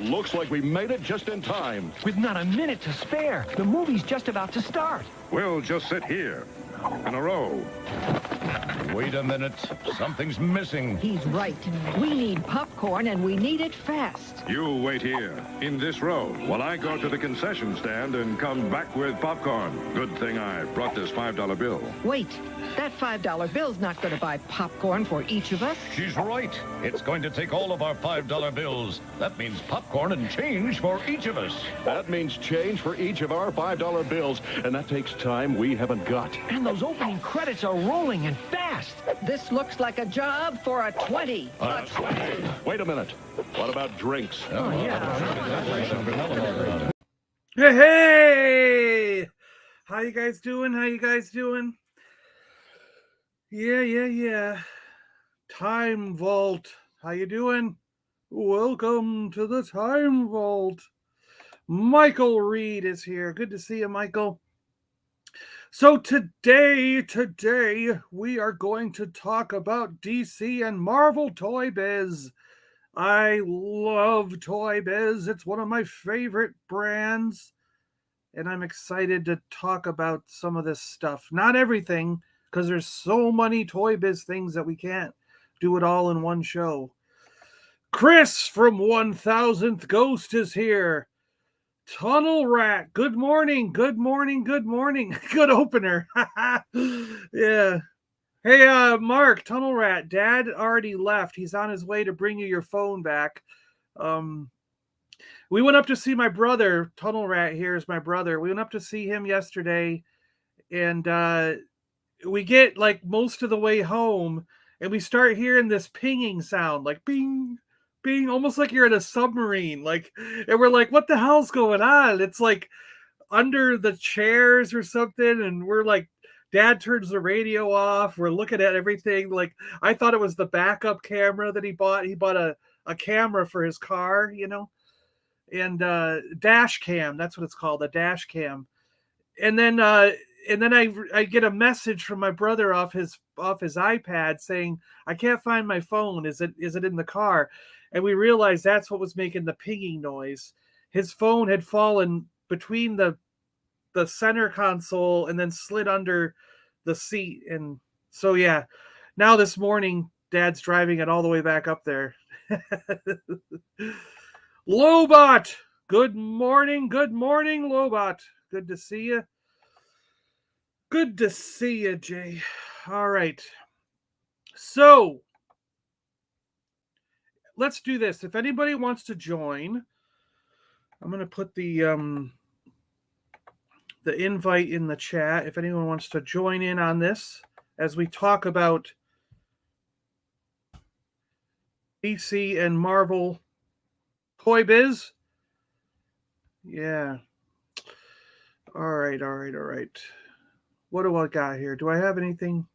Looks like we made it just in time. With not a minute to spare. The movie's just about to start. We'll just sit here in a row. Wait a minute. Something's missing. He's right. We need popcorn, and we need it fast. You wait here, in this row, while I go to the concession stand and come back with popcorn. Good thing I brought this $5 bill. Wait, that $5 bill's not going to buy popcorn for each of us. She's right. It's going to take all of our $5 bills. That means popcorn and change for each of us. That means change for each of our $5 bills, and that takes time we haven't got. And those opening credits are rolling and fast. This looks like a job for a 20. A 20? Wait a minute. What about drinks? Oh, yeah. Hey! How you guys doing? Yeah. Time Vault. How you doing? Welcome to the Time Vault. Michael Reed is here. Good to see you, Michael. So today we are going to talk about DC and Marvel Toy Biz. I love Toy Biz. It's one of my favorite brands. And I'm excited to talk about some of this stuff. Not everything, because there's so many Toy Biz things that we can't do it all in one show. Chris from 1000th Ghost is here. Tunnel Rat, good morning. Good opener. Yeah. Hey, Mark, Tunnel Rat, Dad already left. He's on his way to bring you your phone back. We went up to see my brother. Tunnel Rat here is my brother. We went up to see him yesterday, and we get like most of the way home, and we start hearing this pinging sound, like bing, bing, almost like you're in a submarine. Like, and we're like, what the hell's going on? It's like under the chairs or something, and we're like, Dad turns the radio off. We're looking at everything. Like, I thought it was the backup camera that he bought. He bought a camera for his car, you know, and dash cam. That's what it's called, a dash cam. And then I get a message from my brother off his iPad saying, I can't find my phone. Is it in the car? And we realized that's what was making the pinging noise. His phone had fallen between the center console and then slid under the seat. And so, yeah, now this morning, Dad's driving it all the way back up there. Lobot, good morning, Lobot. Good to see you. Jay. All right. So let's do this. If anybody wants to join, I'm going to put the invite in the chat. If anyone wants to join in on this as we talk about DC and Marvel Toy Biz. Yeah. All right. What do I got here? Do I have anything?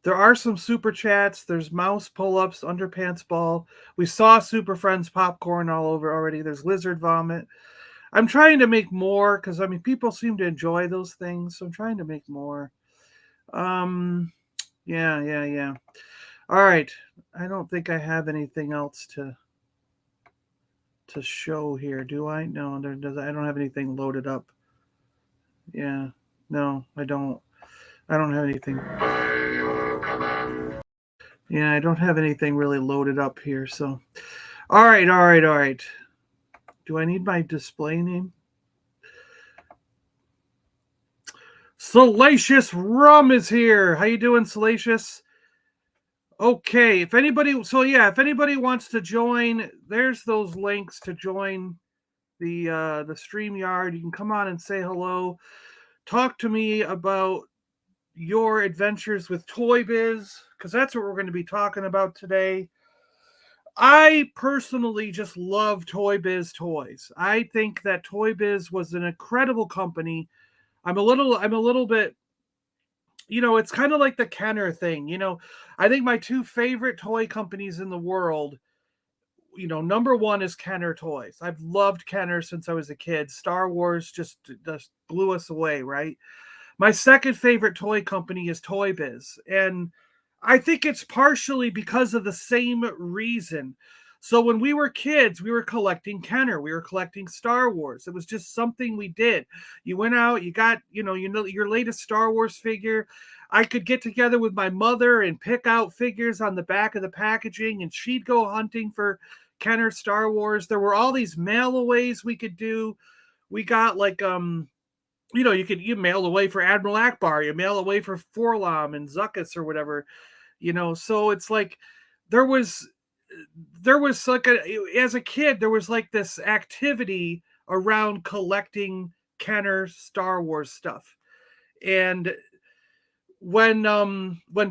There are some super chats. There's mouse pull-ups, underpants ball. We saw Super Friends popcorn all over already. There's lizard vomit. I'm trying to make more because, I mean, people seem to enjoy those things. So I'm trying to make more. Yeah. All right. I don't think I have anything else to show here. Do I? No, I don't have anything loaded up. Yeah. No, I don't. I don't have anything. Yeah, I don't have anything really loaded up here. So, all right. Do I need my display name? Salacious Rum is here. How you doing, Salacious? Okay, if anybody wants to join, there's those links to join the StreamYard. You can come on and say hello. Talk to me about your adventures with Toy Biz, because that's what we're going to be talking about today. I personally just love Toy Biz toys. I think that Toy Biz was an incredible company. I'm a little bit, you know, it's kind of like the Kenner thing. You know, I think my two favorite toy companies in the world, you know, number one is Kenner Toys. I've loved Kenner since I was a kid. Star Wars just blew us away, right? My second favorite toy company is Toy Biz. And I think it's partially because of the same reason. So when we were kids, we were collecting Kenner. We were collecting Star Wars. It was just something we did. You went out, you got, your latest Star Wars figure. I could get together with my mother and pick out figures on the back of the packaging, and she'd go hunting for Kenner Star Wars. There were all these mail-aways we could do. We got like you mail away for Admiral Akbar, you mail away for Forlom and Zuckuss or whatever, so it's like there was like as a kid, there was like this activity around collecting Kenner Star Wars stuff. And when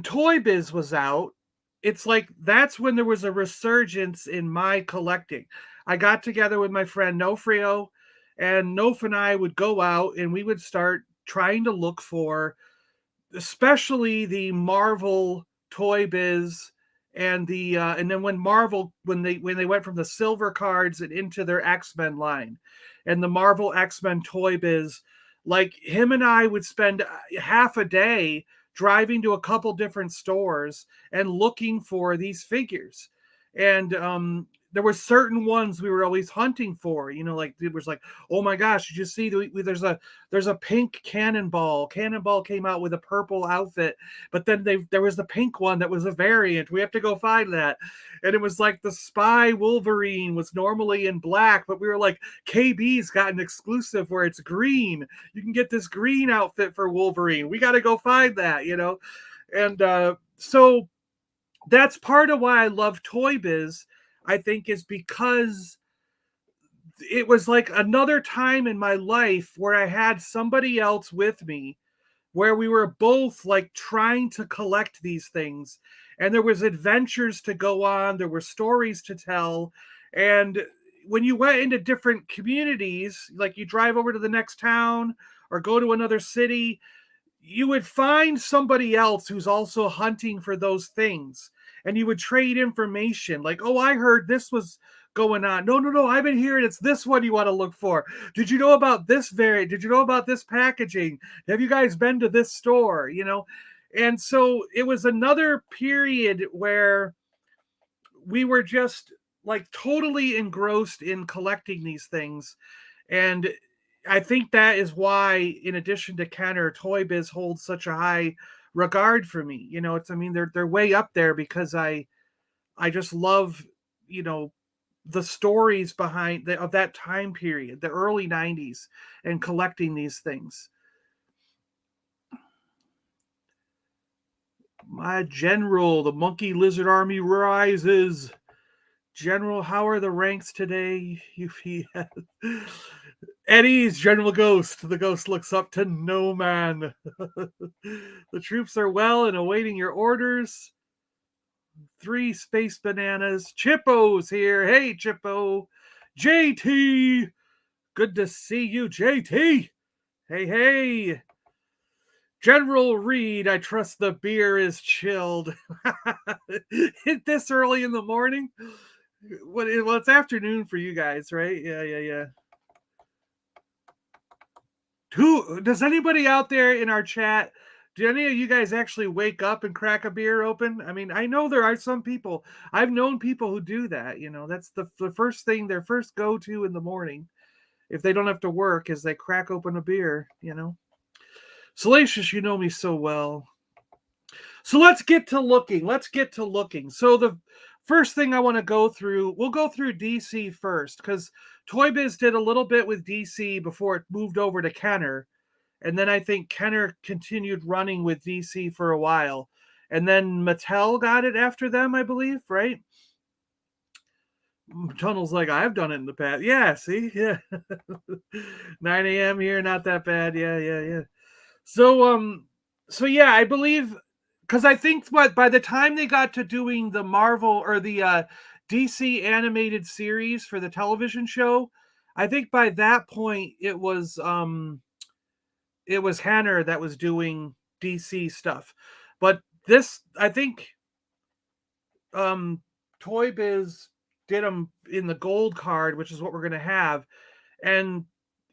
Toy Biz was out, it's like that's when there was a resurgence in my collecting. I got together with my friend Nofrio, and Nof and I would go out and we would start trying to look for especially the Marvel Toy Biz and then when Marvel when they went from the silver cards and into their X-Men line and the Marvel X-Men Toy Biz, like him and I would spend half a day driving to a couple different stores and looking for these figures. And there were certain ones we were always hunting for, like it was like, oh my gosh, did you see there's a pink Cannonball. Cannonball came out with a purple outfit, but then there was the pink one that was a variant. We have to go find that. And it was like the Spy Wolverine was normally in black, but we were like, KB's got an exclusive where it's green. You can get this green outfit for Wolverine. We got to go find that, And so that's part of why I love Toy Biz, I think, is because it was like another time in my life where I had somebody else with me, where we were both like trying to collect these things, and there was adventures to go on, there were stories to tell. And when you went into different communities, like you drive over to the next town or go to another city, you would find somebody else who's also hunting for those things, and you would trade information like, oh, I heard this was going on. No, I've been hearing it's this one you want to look for. Did you know about this variant? Did you know about this packaging? Have you guys been to this store? And so it was another period where we were just like totally engrossed in collecting these things. And I think that is why, in addition to Kenner, Toy Biz holds such a high regard for me. They're way up there because I just love, the stories behind of that time period, the early 90s, and collecting these things. My general, the monkey lizard army rises. General, how are the ranks today? Eddie's General Ghost. The ghost looks up to no man. The troops are well and awaiting your orders. 3 space bananas. Chippo's here. Hey, Chippo. JT. Good to see you, JT. Hey. General Reed, I trust the beer is chilled. This early in the morning? Well, it's afternoon for you guys, right? Yeah. Does anybody out there in our chat, do any of you guys actually wake up and crack a beer open? I mean, I know there are some people. I've known people who do that. That's the first thing, their first go-to in the morning, if they don't have to work, is they crack open a beer, Salacious, you know me so well. So let's get to looking. So the first thing I want to go through, we'll go through DC first, because Toy Biz did a little bit with DC before it moved over to Kenner. And then I think Kenner continued running with DC for a while. And then Mattel got it after them, I believe, right? Tunnel's like, I've done it in the past. Yeah, see? Yeah. 9 a.m. here, not that bad. Yeah. So yeah, I believe, because I think by the time they got to doing the Marvel or the DC animated series for the television show, I think by that point it was Hanner that was doing DC stuff. But this, I think, Toy Biz did them in the gold card, which is what we're going to have. And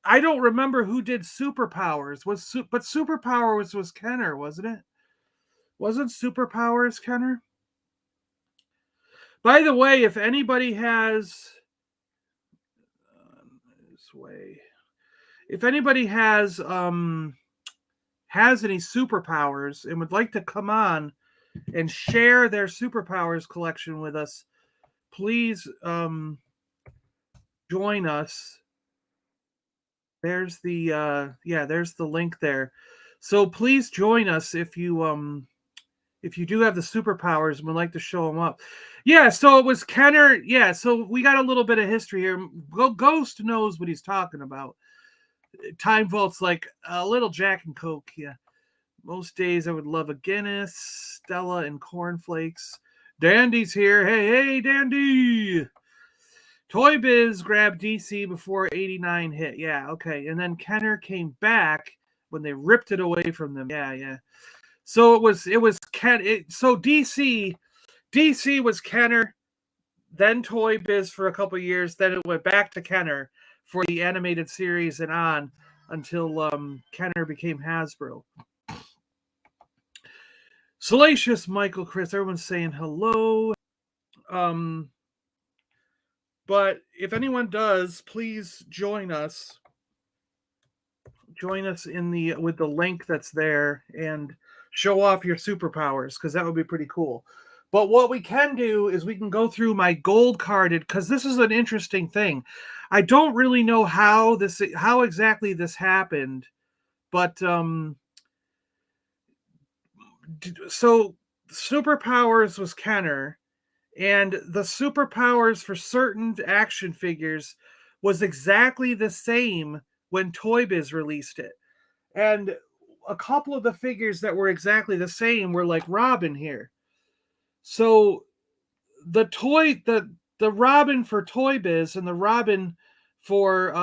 I don't remember who did Superpowers. But Superpowers was Kenner, wasn't it? Wasn't Superpowers Kenner? By the way, if anybody has this way, if anybody has any superpowers and would like to come on and share their superpowers collection with us, please join us. There's the there's the link there. So please join us if you do have the superpowers and would like to show them up. Yeah, so it was Kenner. Yeah, so we got a little bit of history here. Ghost knows what he's talking about. Time Vault's like a little Jack and Coke. Yeah, most days I would love a Guinness, Stella, and cornflakes. Dandy's here. Hey, Dandy. Toy Biz grabbed DC before 89 hit. Yeah, okay. And then Kenner came back when they ripped it away from them. Yeah. So it was Ken. So DC was Kenner, then Toy Biz for a couple years. Then it went back to Kenner for the animated series and on until Kenner became Hasbro. Salacious Michael Chris, everyone's saying hello. But if anyone does, please join us. Join us with the link that's there and show off your superpowers, because that would be pretty cool. But what we can do is we can go through my gold carded, because this is an interesting thing. I don't really know how exactly this happened, but so superpowers was Kenner, and the superpowers for certain action figures was exactly the same when Toy Biz released it. And a couple of the figures that were exactly the same were like Robin here. So the Robin for Toy Biz and the Robin for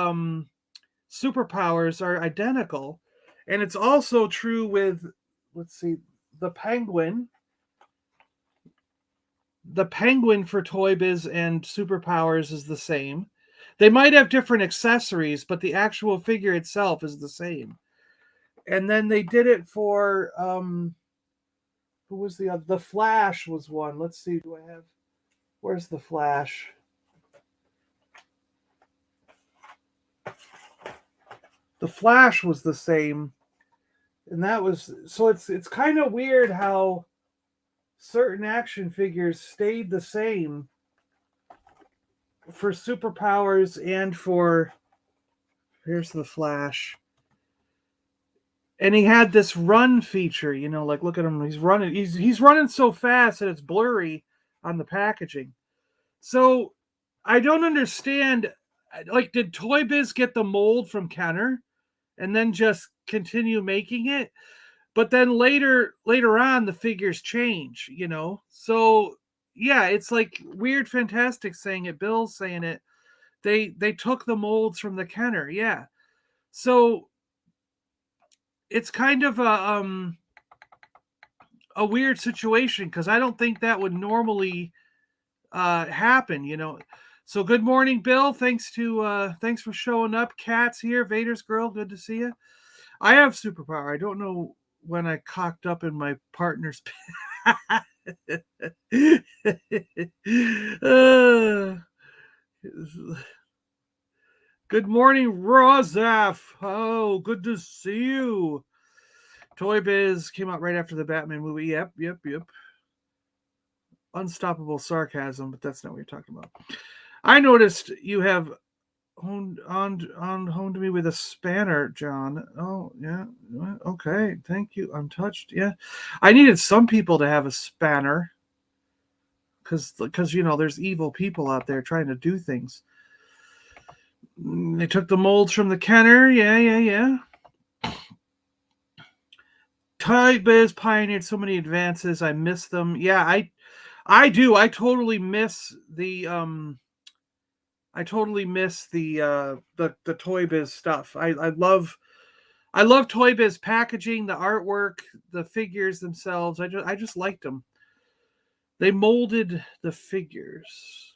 superpowers are identical. And it's also true with, the Penguin. The Penguin for Toy Biz and superpowers is the same. They might have different accessories, but the actual figure itself is the same. And then they did it for who was the other? The Flash was one. Let's see. Where's the Flash? The Flash was the same, and that was so. It's kind of weird how certain action figures stayed the same for superpowers and for. Here's the Flash. And he had this run feature, like look at him. He's running. He's running so fast that it's blurry on the packaging. So I don't understand. Like, did Toy Biz get the mold from Kenner and then just continue making it? But then later on, the figures change, So yeah, it's like Weird Fantastic saying it. Bill's saying it. They took the molds from the Kenner, yeah. So it's kind of a weird situation, because I don't think that would normally happen, So good morning, Bill. Thanks for showing up. Cat's here. Vader's girl, good to see you. I have superpower. I don't know when I cocked up in my partner's Good morning, Rozaf. Oh, good to see you. Toy Biz came out right after the Batman movie. Yep. Unstoppable sarcasm, but that's not what you're talking about. I noticed you have honed me with a spanner, John. Oh, yeah. Okay, thank you. I'm touched. Yeah. I needed some people to have a spanner, because there's evil people out there trying to do things. They took the molds from the Kenner. Yeah. Toy Biz pioneered so many advances. I miss them. Yeah, I do. I totally miss the Toy Biz stuff. I love Toy Biz packaging, the artwork, the figures themselves. I just liked them. They molded the figures.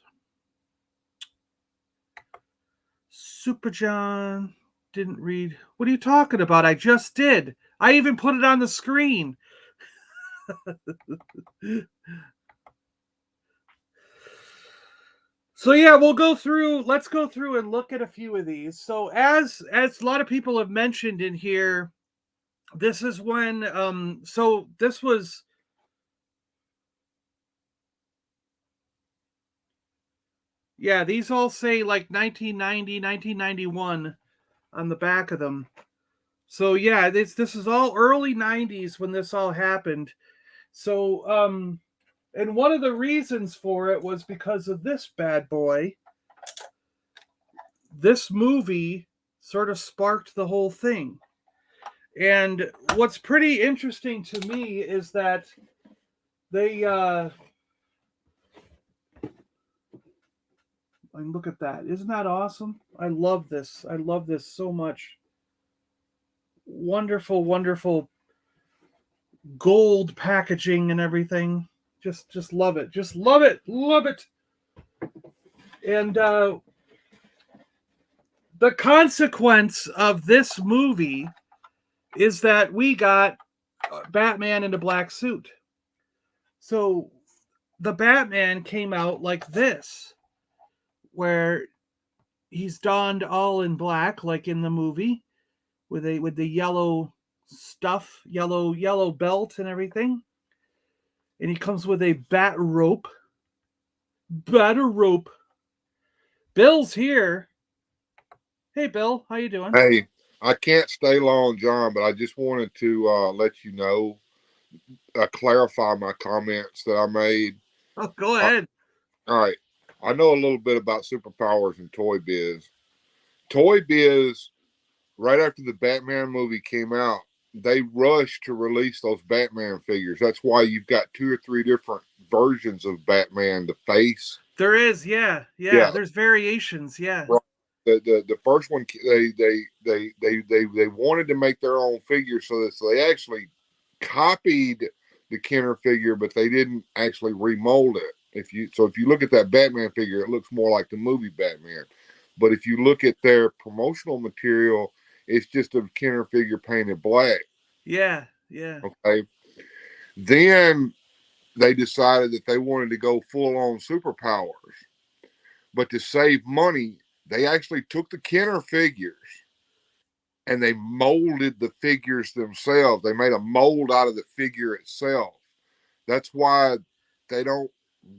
Super John didn't read. What are you talking about? I just did. I even put it on the screen. So yeah, we'll go through. Let's go through and look at a few of these. So as a lot of people have mentioned in here, this is when. So this was. Yeah, these all say like 1990, 1991 on the back of them. So yeah, this is all early 90s when this all happened. So and one of the reasons for it was because of this bad boy. This movie sort of sparked the whole thing. And what's pretty interesting to me is that they and look at that. Isn't that awesome? I love this. I love this so much. Wonderful, wonderful gold packaging and everything. Just love it. Just love it. Love it. And the consequence of this movie is that we got Batman in a black suit. So the Batman came out like this, where he's donned all in black, like in the movie, with the yellow stuff, yellow belt and everything. And he comes with a bat rope. Bill's here. Hey, Bill, how you doing? Hey, I can't stay long, John, but I just wanted to let you know, clarify my comments that I made. Oh, go ahead. All right. I know a little bit about superpowers and Toy Biz. Toy Biz, right after the Batman movie came out, they rushed to release those Batman figures. That's why you've got 2 or 3 different versions of Batman, the face. There is, yeah. There's variations, yeah. Right. The first one, they wanted to make their own figure, so they actually copied the Kenner figure, but they didn't actually remold it. If you look at that Batman figure, it looks more like the movie Batman. But if you look at their promotional material, it's just a Kenner figure painted black. Yeah. Okay. Then they decided that they wanted to go full on superpowers, but to save money, they actually took the Kenner figures and they molded the figures themselves. They made a mold out of the figure itself. That's why they don't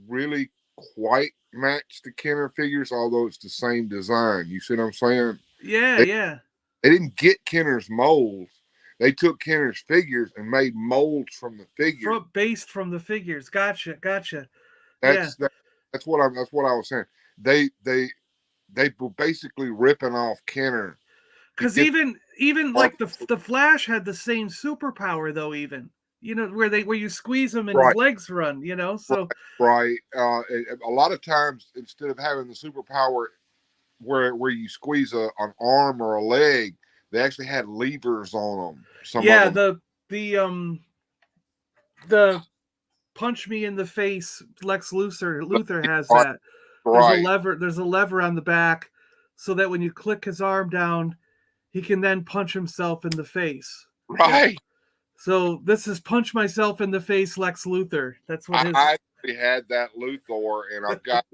really quite match the Kenner figures, although it's the same design. You see what I'm saying? Yeah, They didn't get Kenner's molds. They took Kenner's figures and made molds from the figures. Based from the figures. Gotcha. That's what I was saying. They were basically ripping off Kenner. Because even like the Flash had the same superpower though, even where you squeeze him and his legs run, so right. A lot of times instead of having the superpower where you squeeze an arm or a leg, they actually had levers on them. The punch me in the face Lex Luthor has right. that. Right. There's a lever on the back so that when you click his arm down, he can then punch himself in the face. Right. Yeah. So this is punch myself in the face Lex Luthor. That's what I actually had that Luthor, and I've got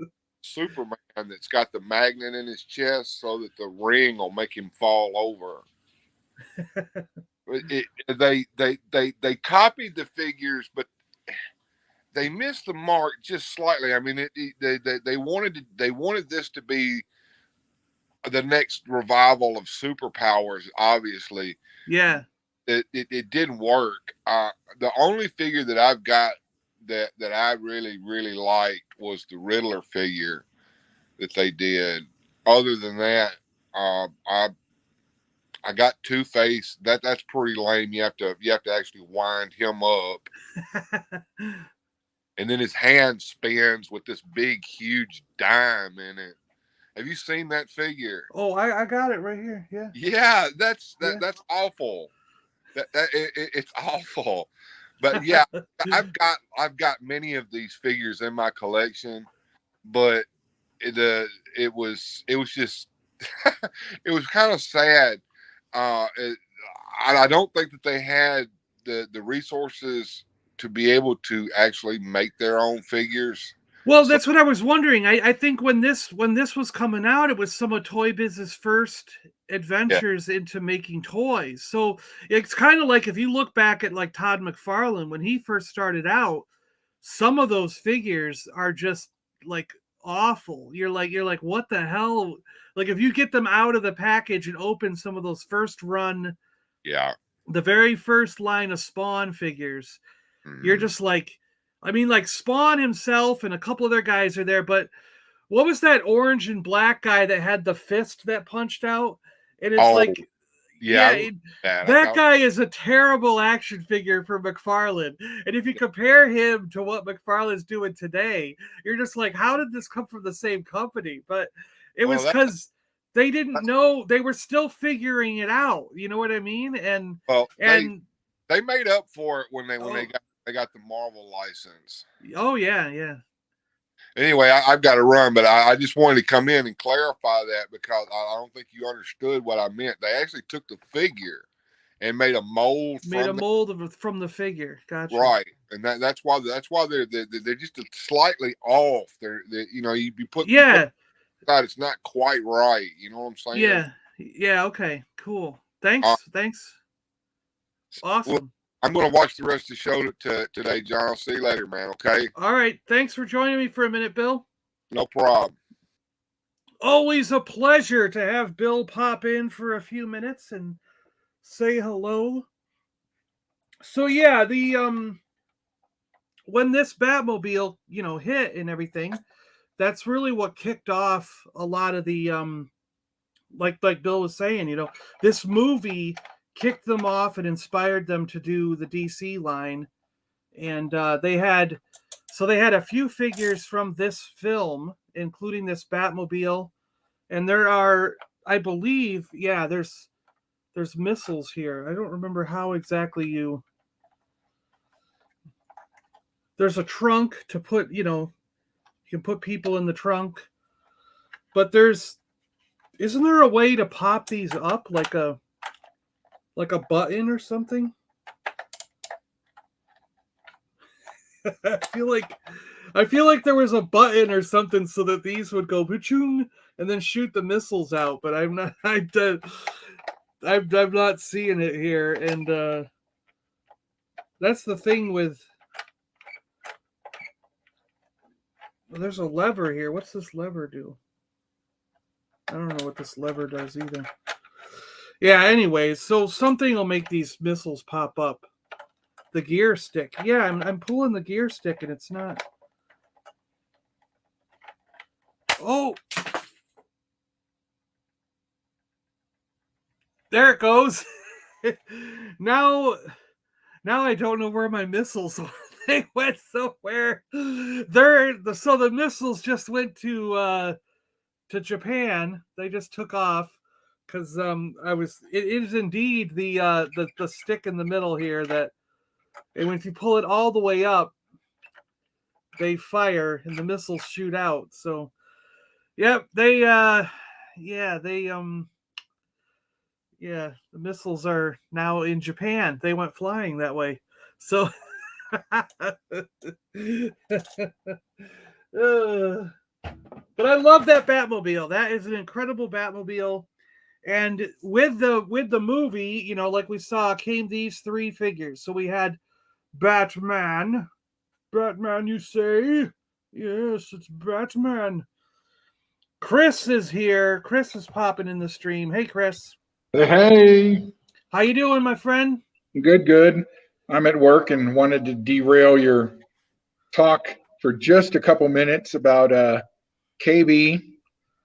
Superman that's got the magnet in his chest so that the ring will make him fall over. They copied the figures, but they missed the mark just slightly. I mean, they wanted this to be the next revival of superpowers. Obviously, yeah. It didn't work. The only figure that I've got that I really liked was the Riddler figure that they did. Other than that, I got Two-Face. That's pretty lame. You have to actually wind him up, and then his hand spins with this big huge dime in it. Have you seen that figure? Oh, I got it right here. Yeah. Yeah, that's awful. It's awful, but yeah, I've got many of these figures in my collection, but it was just it was kind of sad. I don't think that they had the resources to be able to actually make their own figures. Well, So, that's what I was wondering. I think when this was coming out, it was some of Toy Biz's first yeah, adventures into making toys. So it's kind of like if you look back at like Todd McFarlane when he first started out, some of those figures are just like awful. You're like, what the hell? Like if you get them out of the package and open some of those first run, yeah. the very first line of Spawn figures, you're Mhm. just like, I mean, like Spawn himself and a couple other guys are there, but what was that orange and black guy that had the fist that punched out? And it's Oh, like, yeah. yeah, I love that. that guy is a terrible action figure for McFarlane. And if you compare him to what McFarlane's doing today, you're just like, how did this come from the same company? But it Well, was because they didn't know, they were still figuring it out. You know what I mean? well, And they made up for it when oh, they got the Marvel license. oh yeah, yeah. Anyway, I've got to run, but I just wanted to come in and clarify that because I don't think you understood what I meant. They actually took the figure and made a mold Made a from mold of from the figure. Gotcha. right, and that's why they're just slightly off. They're you know you put Yeah, that it's not quite right. You know what I'm saying? yeah, yeah. Okay, cool. Uh, Thanks. well, Awesome. I'm going to watch the rest of the show today, John. I'll see you later, man. Okay, All right. Thanks for joining me for a minute, Bill. no problem. Always a pleasure to have Bill pop in for a few minutes and say hello. So yeah, the when this Batmobile, hit and everything, that's really what kicked off a lot of the like Bill was saying, this movie kicked them off and inspired them to do the DC line. And they had a few figures from this film, including this Batmobile. And there are, I believe, yeah, there's missiles here. I don't remember how exactly there's a trunk to put, you can put people in the trunk. But isn't there a way to pop these up like a button or something? I feel like there was a button or something so that these would go pachung and then shoot the missiles out, but I'm not I'm not seeing it here, and that's the thing with. Well, there's a lever here. What's this lever do? I don't know what this lever does either. Yeah. Anyways, so something will make these missiles pop up. The gear stick. Yeah, I'm pulling the gear stick and it's not. Oh, there it goes. now I don't know where my missiles are. They went somewhere. So the missiles just went to Japan. They just took off because it is indeed the stick in the middle here that, and if you pull it all the way up, they fire and the missiles shoot out. So yep, the missiles are now in Japan. They went flying that way. So but I love that Batmobile. That is an incredible Batmobile. And with the movie, like we saw, came these three figures. So we had Batman. Batman, you say? Yes, it's Batman. Chris is here. Chris is popping in the stream. Hey, Chris. Hey, How you doing, my friend? good. I'm at work and wanted to derail your talk for just a couple minutes about KB,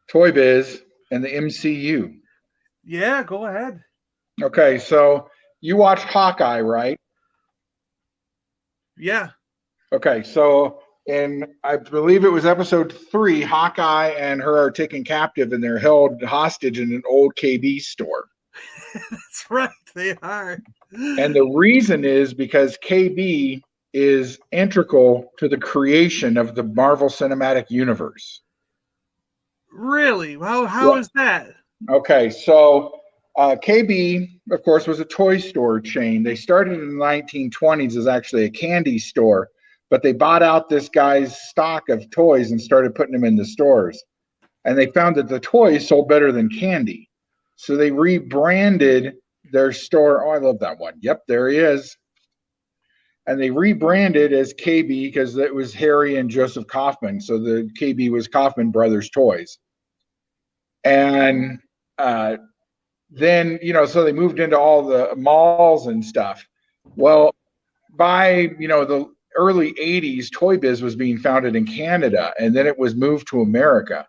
Toy Biz, and the MCU. Yeah, go ahead. Okay, so you watched Hawkeye, right? Yeah. Okay, so in I believe it was episode 3, Hawkeye and her are taken captive and they're held hostage in an old KB store. That's right, they are. And the reason is because KB is integral to the creation of the Marvel Cinematic Universe. Really? How is that? Okay, so KB, of course, was a toy store chain. They started in the 1920s as actually a candy store, but they bought out this guy's stock of toys and started putting them in the stores. And they found that the toys sold better than candy. So they rebranded their store. Oh, I love that one. Yep, there he is. And they rebranded as KB because it was Harry and Joseph Kaufman. So the KB was Kaufman Brothers Toys. And then, so they moved into all the malls and stuff. Well, by, the early 80s, Toy Biz was being founded in Canada, and then it was moved to America.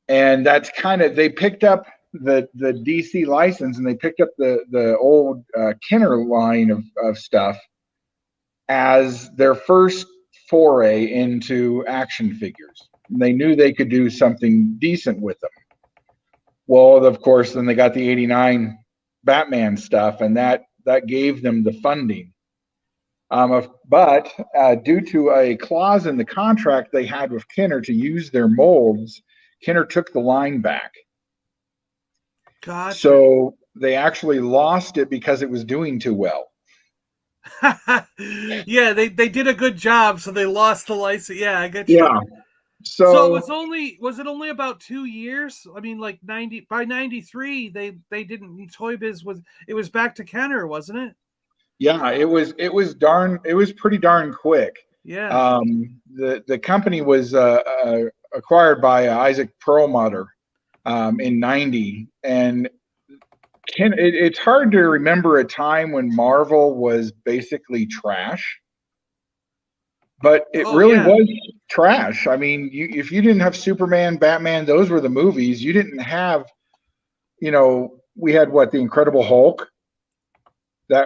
And that's they picked up the DC license, and they picked up the old Kenner line of stuff as their first foray into action figures. And they knew they could do something decent with them. Well, of course, then they got the 89 Batman stuff, and that gave them the funding. But due to a clause in the contract they had with Kenner to use their molds, Kenner took the line back. Gotcha. So they actually lost it because it was doing too well. Yeah, they did a good job, so they lost the license. Yeah, I get you. Yeah. So was it only about 2 years? I mean, like by 93, they didn't. Toy Biz was back to Kenner, wasn't it? Yeah, it was pretty darn quick. Yeah. The company was acquired by Isaac Perlmutter in 90, and it's hard to remember a time when Marvel was basically trash, but it really was trash. I mean, if you didn't have Superman, Batman, those were the movies. You didn't have, we had the Incredible Hulk,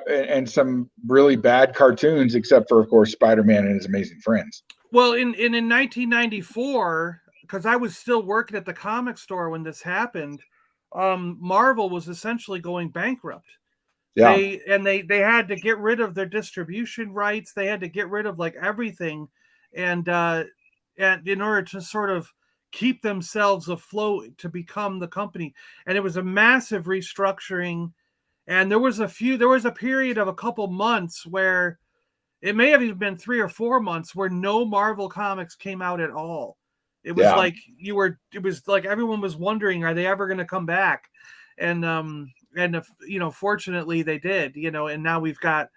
and some really bad cartoons, except for, of course, Spider-Man and His Amazing Friends. Well, in 1994, because I was still working at the comic store when this happened, Marvel was essentially going bankrupt. Yeah. They had to get rid of their distribution rights. They had to get rid of everything, and in order to sort of keep themselves afloat to become the company. And it was a massive restructuring. And there was a period of a couple months where it may have even been 3 or 4 months where no Marvel comics came out at all. It was like everyone was wondering, are they ever going to come back? And fortunately they did, and now we've got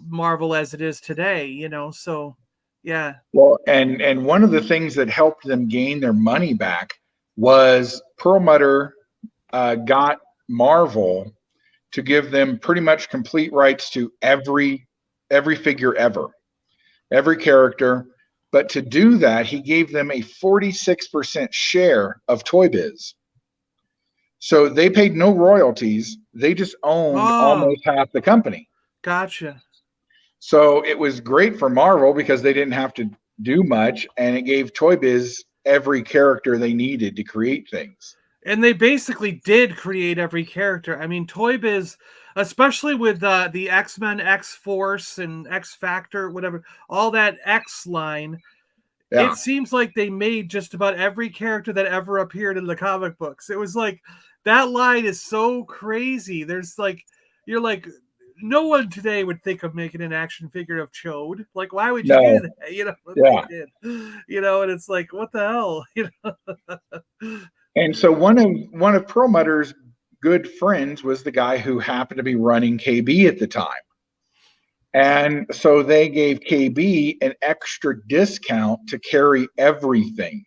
Marvel as it is today, so yeah. Well, and one of the things that helped them gain their money back was Perlmutter got Marvel to give them pretty much complete rights to every figure ever, every character. But to do that, he gave them a 46% share of Toy Biz. So they paid no royalties. They just owned almost half the company. Gotcha. So it was great for Marvel because they didn't have to do much, and it gave Toy Biz every character they needed to create things. And they basically did create every character. I mean, Toy Biz, especially with the X-Men, X-Force, and X-Factor, whatever, all that X line, it seems like they made just about every character that ever appeared in the comic books. It was like, that line is so crazy. There's no one today would think of making an action figure of Chode. Like, why would you do that? They did. And it's like, what the hell? And so one of Perlmutter's good friends was the guy who happened to be running KB at the time. And so they gave KB an extra discount to carry everything.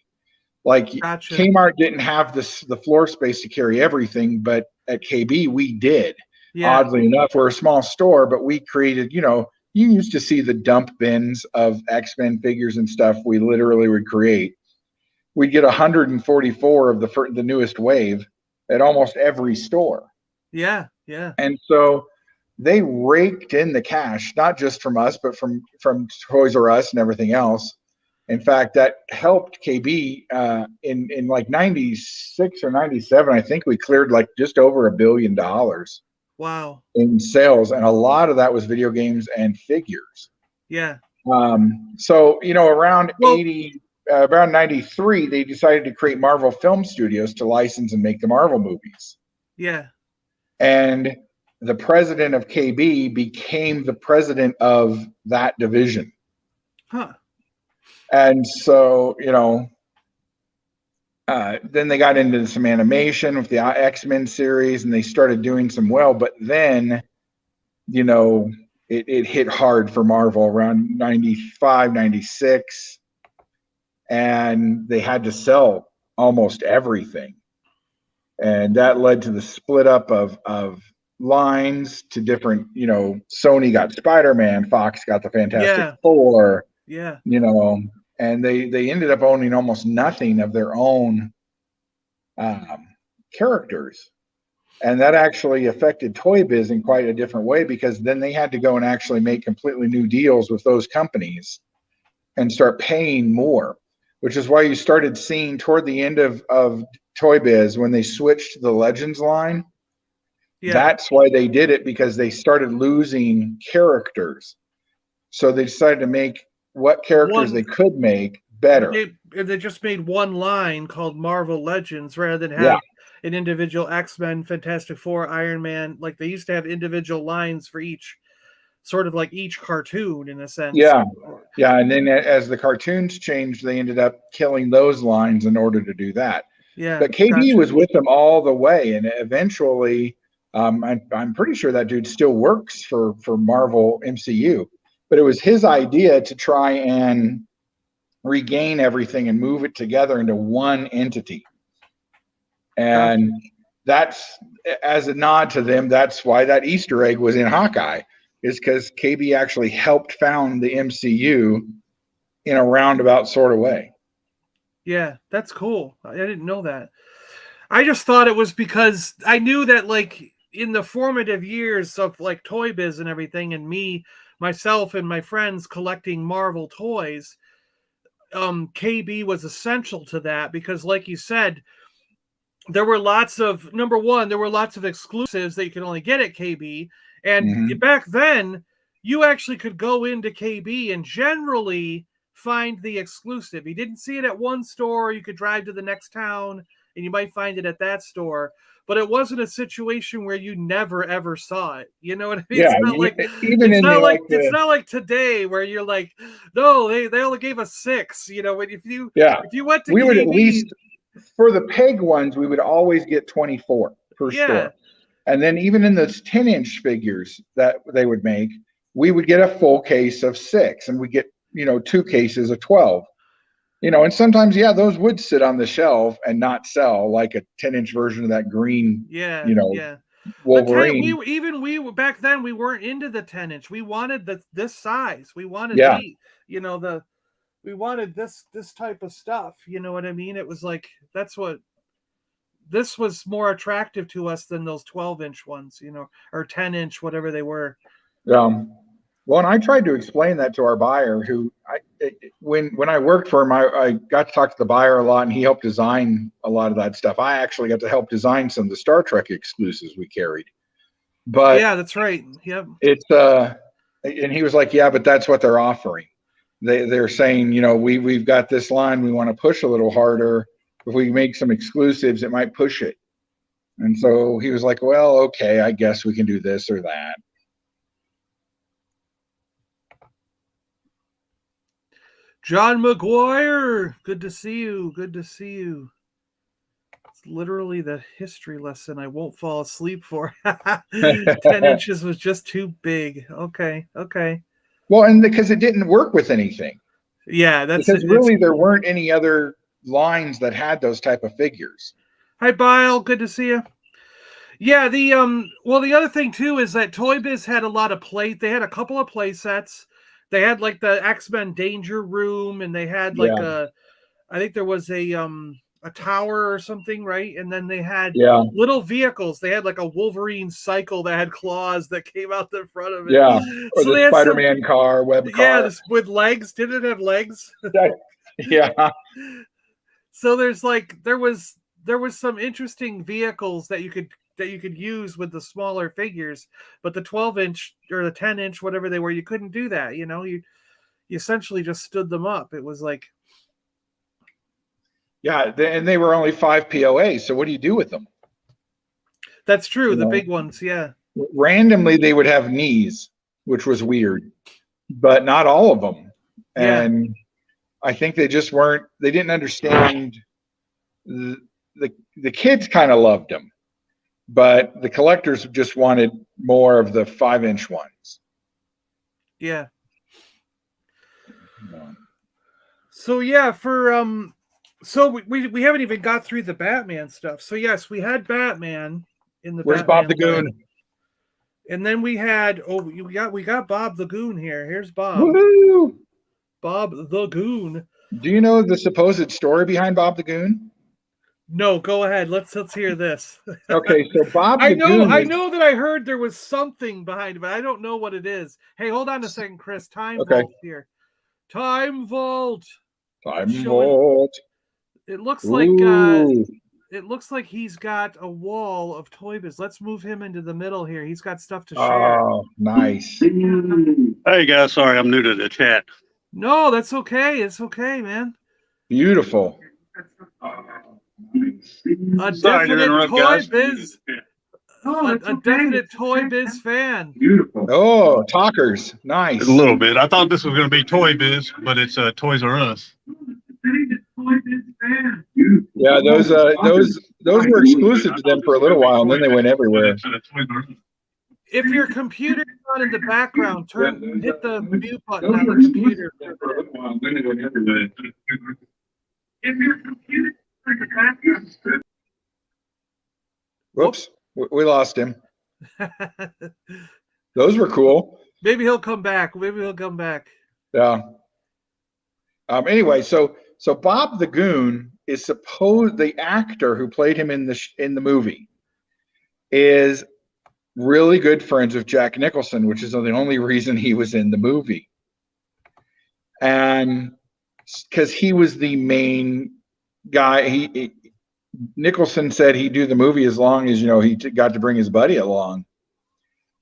Like, gotcha. Kmart didn't have the floor space to carry everything, but at KB we did. Yeah. Oddly enough, we're a small store, but we created, you used to see the dump bins of X-Men figures and stuff we literally would create. We'd get 144 of the newest wave at almost every store. Yeah, yeah. And so they raked in the cash, not just from us, but from Toys R Us and everything else. In fact, that helped KB in like 96 or 97. I think we cleared like just over $1 billion. Wow. In sales, and a lot of that was video games and figures. Yeah. So around 93, they decided to create Marvel Film Studios to license and make the Marvel movies. Yeah. And the president of KB became the president of that division. Huh. And so, then they got into some animation with the X-Men series, and they started doing some well. But then, it hit hard for Marvel around 95, 96, and they had to sell almost everything. And that led to the split up of lines to different, Sony got Spider-Man, Fox got the Fantastic Four, and they ended up owning almost nothing of their own characters. And that actually affected Toy Biz in quite a different way, because then they had to go and actually make completely new deals with those companies and start paying more, which is why you started seeing toward the end of Toy Biz, when they switched to the Legends line, that's why they did it, because they started losing characters. So they decided to make what characters they could make better. They just made one line called Marvel Legends rather than have an individual X-Men, Fantastic Four, Iron Man. Like they used to have individual lines for each, sort of like each cartoon in a sense. Yeah. And then as the cartoons changed, they ended up killing those lines in order to do that. Yeah. But KB was with them all the way, and eventually, I'm pretty sure that dude still works for Marvel MCU. But it was his idea to try and regain everything and move it together into one entity. And that's, as a nod to them, that's why that Easter egg was in Hawkeye, is because KB actually helped found the MCU in a roundabout sort of way. Yeah, that's cool. I didn't know that. I just thought it was because I knew that, like, in the formative years of like Toy Biz and everything, and myself and my friends collecting Marvel toys, KB was essential to that, because like you said, there were lots of exclusives that you could only get at KB. And back then, you actually could go into KB and generally find the exclusive. You didn't see it at one store, you could drive to the next town and you might find it at that store. But it wasn't a situation where you never ever saw it. You know what I mean? Yeah, it's not like today where you're like, no, they only gave us 6. If you went to KB, would at least, for the peg ones, we would always get 24 per store. And then even in those 10-inch figures that they would make, we would get a full case of 6, and we get 2 cases of 12. And sometimes, those would sit on the shelf and not sell, like a 10-inch version of that green, Wolverine. We back then, we weren't into the 10-inch. We wanted this size. We wanted we wanted this type of stuff. You know what I mean? It was like, this was more attractive to us than those 12-inch ones, or 10-inch, whatever they were. Well, and I tried to explain that to our buyer, who when I worked for him, I got to talk to the buyer a lot, and he helped design a lot of that stuff. I actually got to help design some of the Star Trek exclusives we carried. But yeah, that's right. Yep. It's and he was like, yeah, but that's what they're offering. They're saying, we've got this line, we want to push a little harder. If we make some exclusives, it might push it. And so he was like, well, okay, I guess we can do this or that. John McGuire, good to see you. Good to see you. It's literally the history lesson I won't fall asleep for. 10 inches was just too big. Okay. Well, and because it didn't work with anything. Yeah, because really there weren't any other lines that had those type of figures. Hi, Bile. Good to see you. Yeah, the other thing too is that Toy Biz had a lot of they had a couple of play sets. They had like the X-Men Danger Room, and they had like I think there was a tower or something, right? And then they had little vehicles. They had like a Wolverine cycle that had claws that came out the front of it. Yeah, or so the Spider-Man car, web car. Yeah, with legs. Did it have legs? Yeah. So there was some interesting vehicles that you could use with the smaller figures, but the 12-inch or the 10-inch, whatever they were, you couldn't do that. You essentially just stood them up. It was like, and they were only 5 POA. So what do you do with them? That's true. The big ones, yeah. Randomly, they would have knees, which was weird, but not all of them. Yeah. And I think they didn't understand. The kids kind of loved them, but the collectors just wanted more of the 5-inch ones. Yeah. So yeah, so we haven't even got through the Batman stuff. So yes, we had Batman in the Where's Batman Bob the Goon? line. And then we had we got Bob the Goon here. Here's Bob. Woohoo! Bob the Goon. Do you know the supposed story behind Bob the Goon? No, go ahead. Let's hear this. Okay, so Bob I the Goon. I know that I heard there was something behind it, but I don't know what it is. Hey, hold on a second, Chris. Time Okay. Vault here. Time Vault. Time Showing- Vault. It looks Ooh. like he's got a wall of Toy Biz. Let's move him into the middle here. He's got stuff to share. Oh, nice. Hey guys, sorry I'm new to the chat. No, that's okay. It's okay, man. Beautiful. A Sorry to definite interrupt, Toy guys. Biz. A definite Toy Biz fan. Beautiful. Oh, talkers. Nice. A little bit. I thought this was going to be Toy Biz, but it's Toys R Us. Yeah, those were exclusive to them for a little while, and then they went everywhere. If your computer's not in the background, hit the mute button on the computer. Whoops, we lost him. Those were cool. Maybe he'll come back. Yeah. Anyway, so Bob the Goon is the actor who played him in the movie is really good friends with Jack Nicholson, which is the only reason he was in the movie. And because he was the main guy, Nicholson said he'd do the movie as long as, he got to bring his buddy along.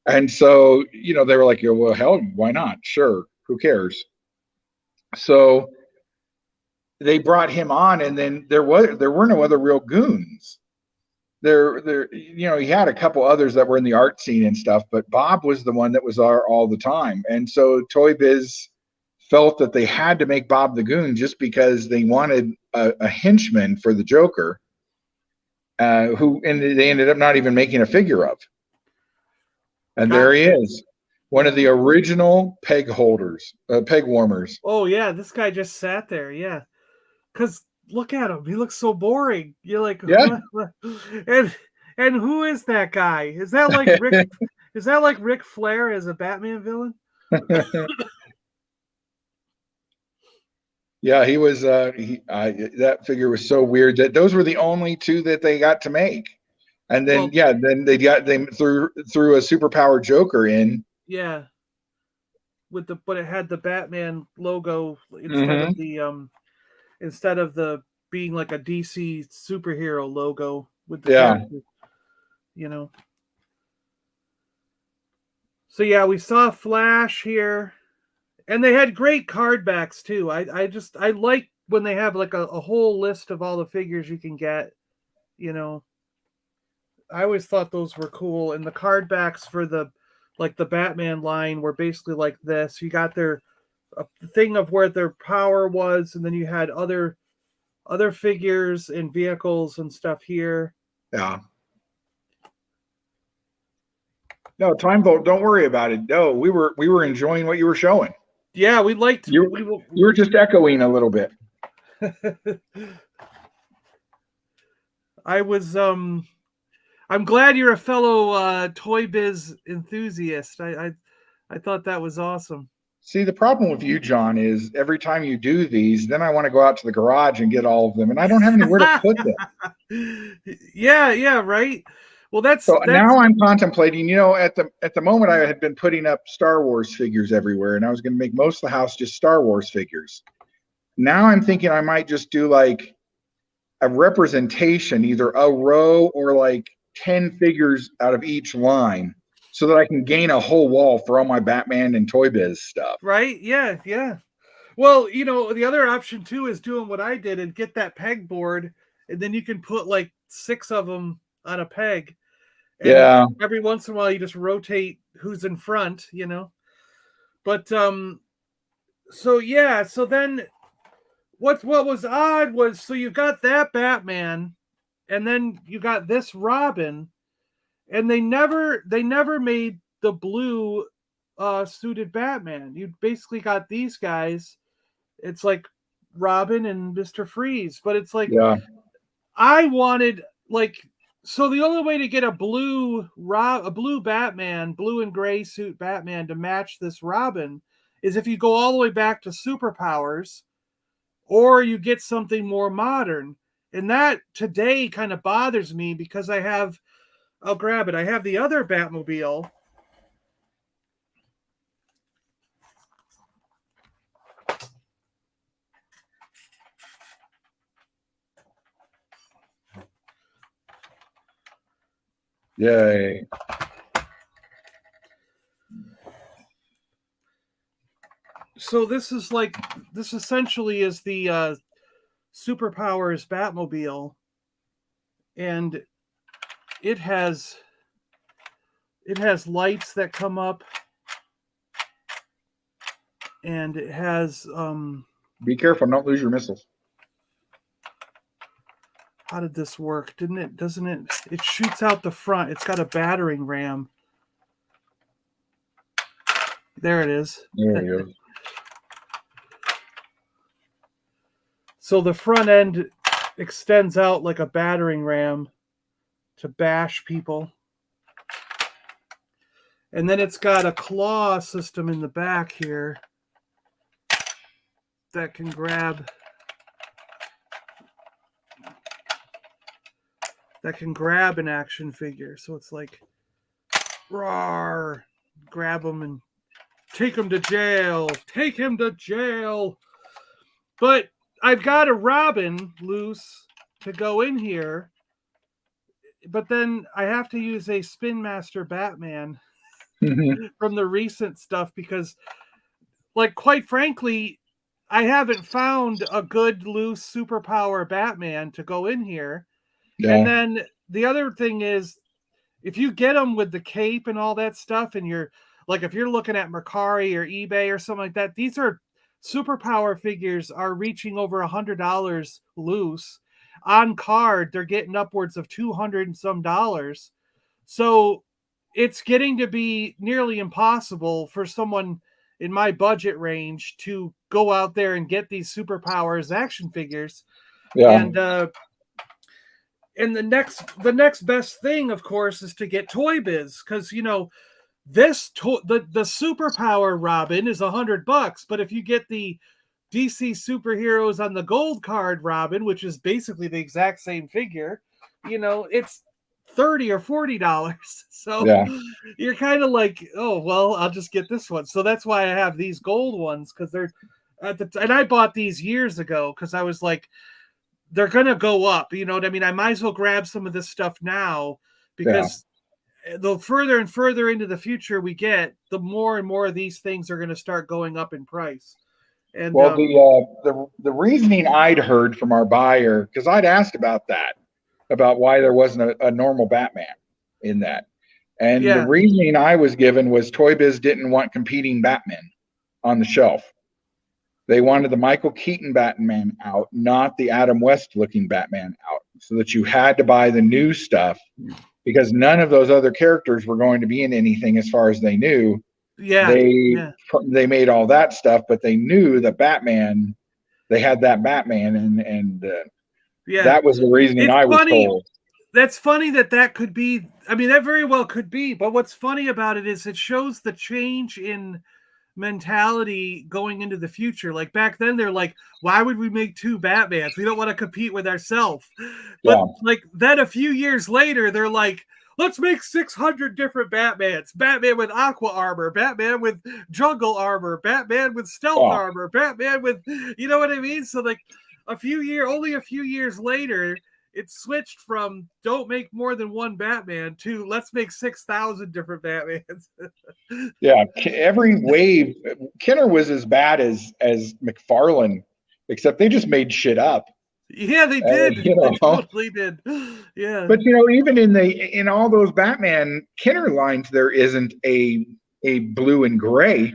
And so, they were like, well, hell, why not? Sure. Who cares? So they brought him on, and then there were no other real goons. He had a couple others that were in the art scene and stuff, but Bob was the one that was all the time. And so Toy Biz felt that they had to make Bob the Goon just because they wanted a henchman for the Joker, who they ended up not even making a figure of. And there he is, one of the original peg warmers. Oh yeah, this guy just sat there. Yeah, because look at him; he looks so boring. You're like, yeah. And who is that guy? Is that like Rick? Is that like Ric Flair as a Batman villain? Yeah, he was. That figure was so weird that those were the only two that they got to make. And then, then they threw a superpower Joker in. Yeah, but it had the Batman logo instead of the being like a DC superhero logo with the character, So yeah, we saw Flash here, and they had great card backs too. I like when they have like a whole list of all the figures you can get, I always thought those were cool. And the card backs for the Batman line were basically like this. You got their thing of where their power was, and then you had other figures and vehicles and stuff here. Yeah. No, Time Vault, don't worry about it. No, we were enjoying what you were showing. Yeah, we liked you were just echoing a little bit. I was I'm glad you're a fellow Toy Biz enthusiast. I thought that was awesome. See, the problem with you, John, is every time you do these, then I want to go out to the garage and get all of them, and I don't have anywhere to put them. Yeah, right. Well, that's now I'm contemplating. At the moment, I had been putting up Star Wars figures everywhere, and I was going to make most of the house just Star Wars figures. Now I'm thinking I might just do like a representation, either a row or like 10 figures out of each line, so that I can gain a whole wall for all my Batman and Toy Biz stuff. Right? Yeah. Well, the other option too is doing what I did and get that pegboard, and then you can put like 6 of them on a peg. And every once in a while you just rotate who's in front, But So yeah, so then what was odd was, so you got that Batman, and then you got this Robin, and they never made the blue suited Batman. You basically got these guys. It's like Robin and Mr. Freeze, but it's like, Yeah. I wanted, like, so the only way to get a blue Batman, blue and gray suit Batman to match this Robin is if you go all the way back to superpowers, or you get something more modern. And that today kind of bothers me because I'll grab it. I have the other Batmobile. Yay. So this essentially is the Superpowers Batmobile, and it has lights that come up, and it has Be careful, don't lose your missiles. how did this work? Doesn't it shoots out the front. It's got a battering ram. There it is. There you go. So the front end extends out like a battering ram to bash people. And then it's got a claw system in the back here that can grab an action figure. So it's like, roar, grab them and take him to jail. Take him to jail. But I've got a Robin loose to go in here, but then I have to use a Spin Master Batman from the recent stuff because, like, quite frankly, I haven't found a good loose superpower Batman to go in here. Yeah. And then the other thing is, if you get them with the cape and all that stuff, and you're like, if you're looking at Mercari or eBay or something like that, these are superpower figures are reaching over $100 loose. On card, they're getting upwards of $200 and some dollars. So it's getting to be nearly impossible for someone in my budget range to go out there and get these superpowers action figures. Yeah. And the next best thing, of course, is to get Toy Biz, because the superpower Robin is $100, but if you get the DC superheroes on the gold card Robin, which is basically the exact same figure, it's $30 or $40. So yeah, you're kind of like, oh well, I'll just get this one. So that's why I have these gold ones, because they're and I bought these years ago because I was like, they're gonna go up. You know what I mean? I might as well grab some of this stuff now, because the further and further into the future we get, the more and more of these things are going to start going up in price. And well, the reasoning I'd heard from our buyer, because I'd asked about why there wasn't a normal Batman in that, and the reasoning I was given was Toy Biz didn't want competing Batman on the shelf. They wanted the Michael Keaton Batman out, not the Adam West looking Batman out, so that you had to buy the new stuff, because none of those other characters were going to be in anything as far as they knew. Yeah. They made all that stuff, but they knew that Batman, they had that Batman, and that was the reasoning I was told. That's funny that could be. I mean, that very well could be. But what's funny about it is it shows the change in mentality going into the future. Like back then, they're like, why would we make two Batmans? We don't want to compete with ourselves. But like then a few years later, they're like, let's make 600 different Batmans. Batman with aqua armor, Batman with jungle armor, Batman with stealth armor, Batman with, you know what I mean? So like only a few years later, it switched from don't make more than one Batman to let's make 6,000 different Batmans. Yeah, every wave, Kenner was as bad as McFarlane, except they just made shit up. Yeah, they did. They totally did. Yeah. But even in all those Batman Kenner lines, there isn't a blue and gray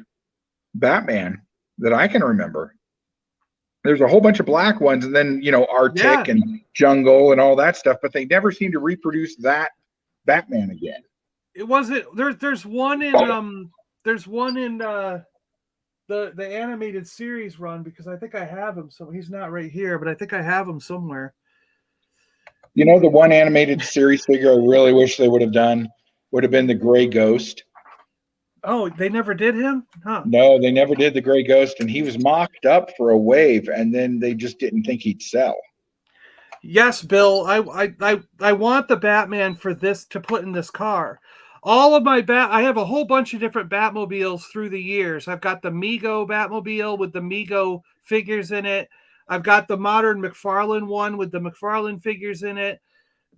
Batman. that I can remember. There's a whole bunch of black ones, and then Arctic Yeah. and Jungle and all that stuff, but they never seem to reproduce that Batman again. It wasn't there's one in the animated series run, because I think I have him. So he's not right here, but I think I have him somewhere. The one animated series figure I really wish they would have done would have been the Gray Ghost. Oh, they never did him? Huh. No, they never did the Gray Ghost, and he was mocked up for a wave, and then they just didn't think he'd sell. Yes, Bill. I want the Batman for this to put in this car. All of my I have a whole bunch of different Batmobiles through the years. I've got the Mego Batmobile with the Mego figures in it. I've got the modern McFarlane one with the McFarlane figures in it.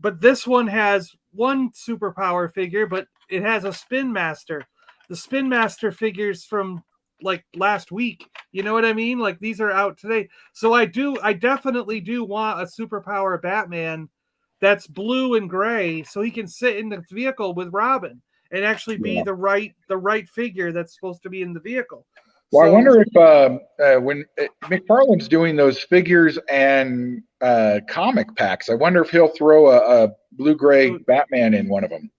But this one has one superpower figure, but it has a Spin Master. The Spin Master figures from like last week. You know what I mean? Like these are out today. So I definitely do want a superpower Batman that's blue and gray, so he can sit in the vehicle with Robin and actually be the right figure that's supposed to be in the vehicle. Well, I wonder if when McFarlane's doing those figures and comic packs, I wonder if he'll throw a blue-gray Batman in one of them.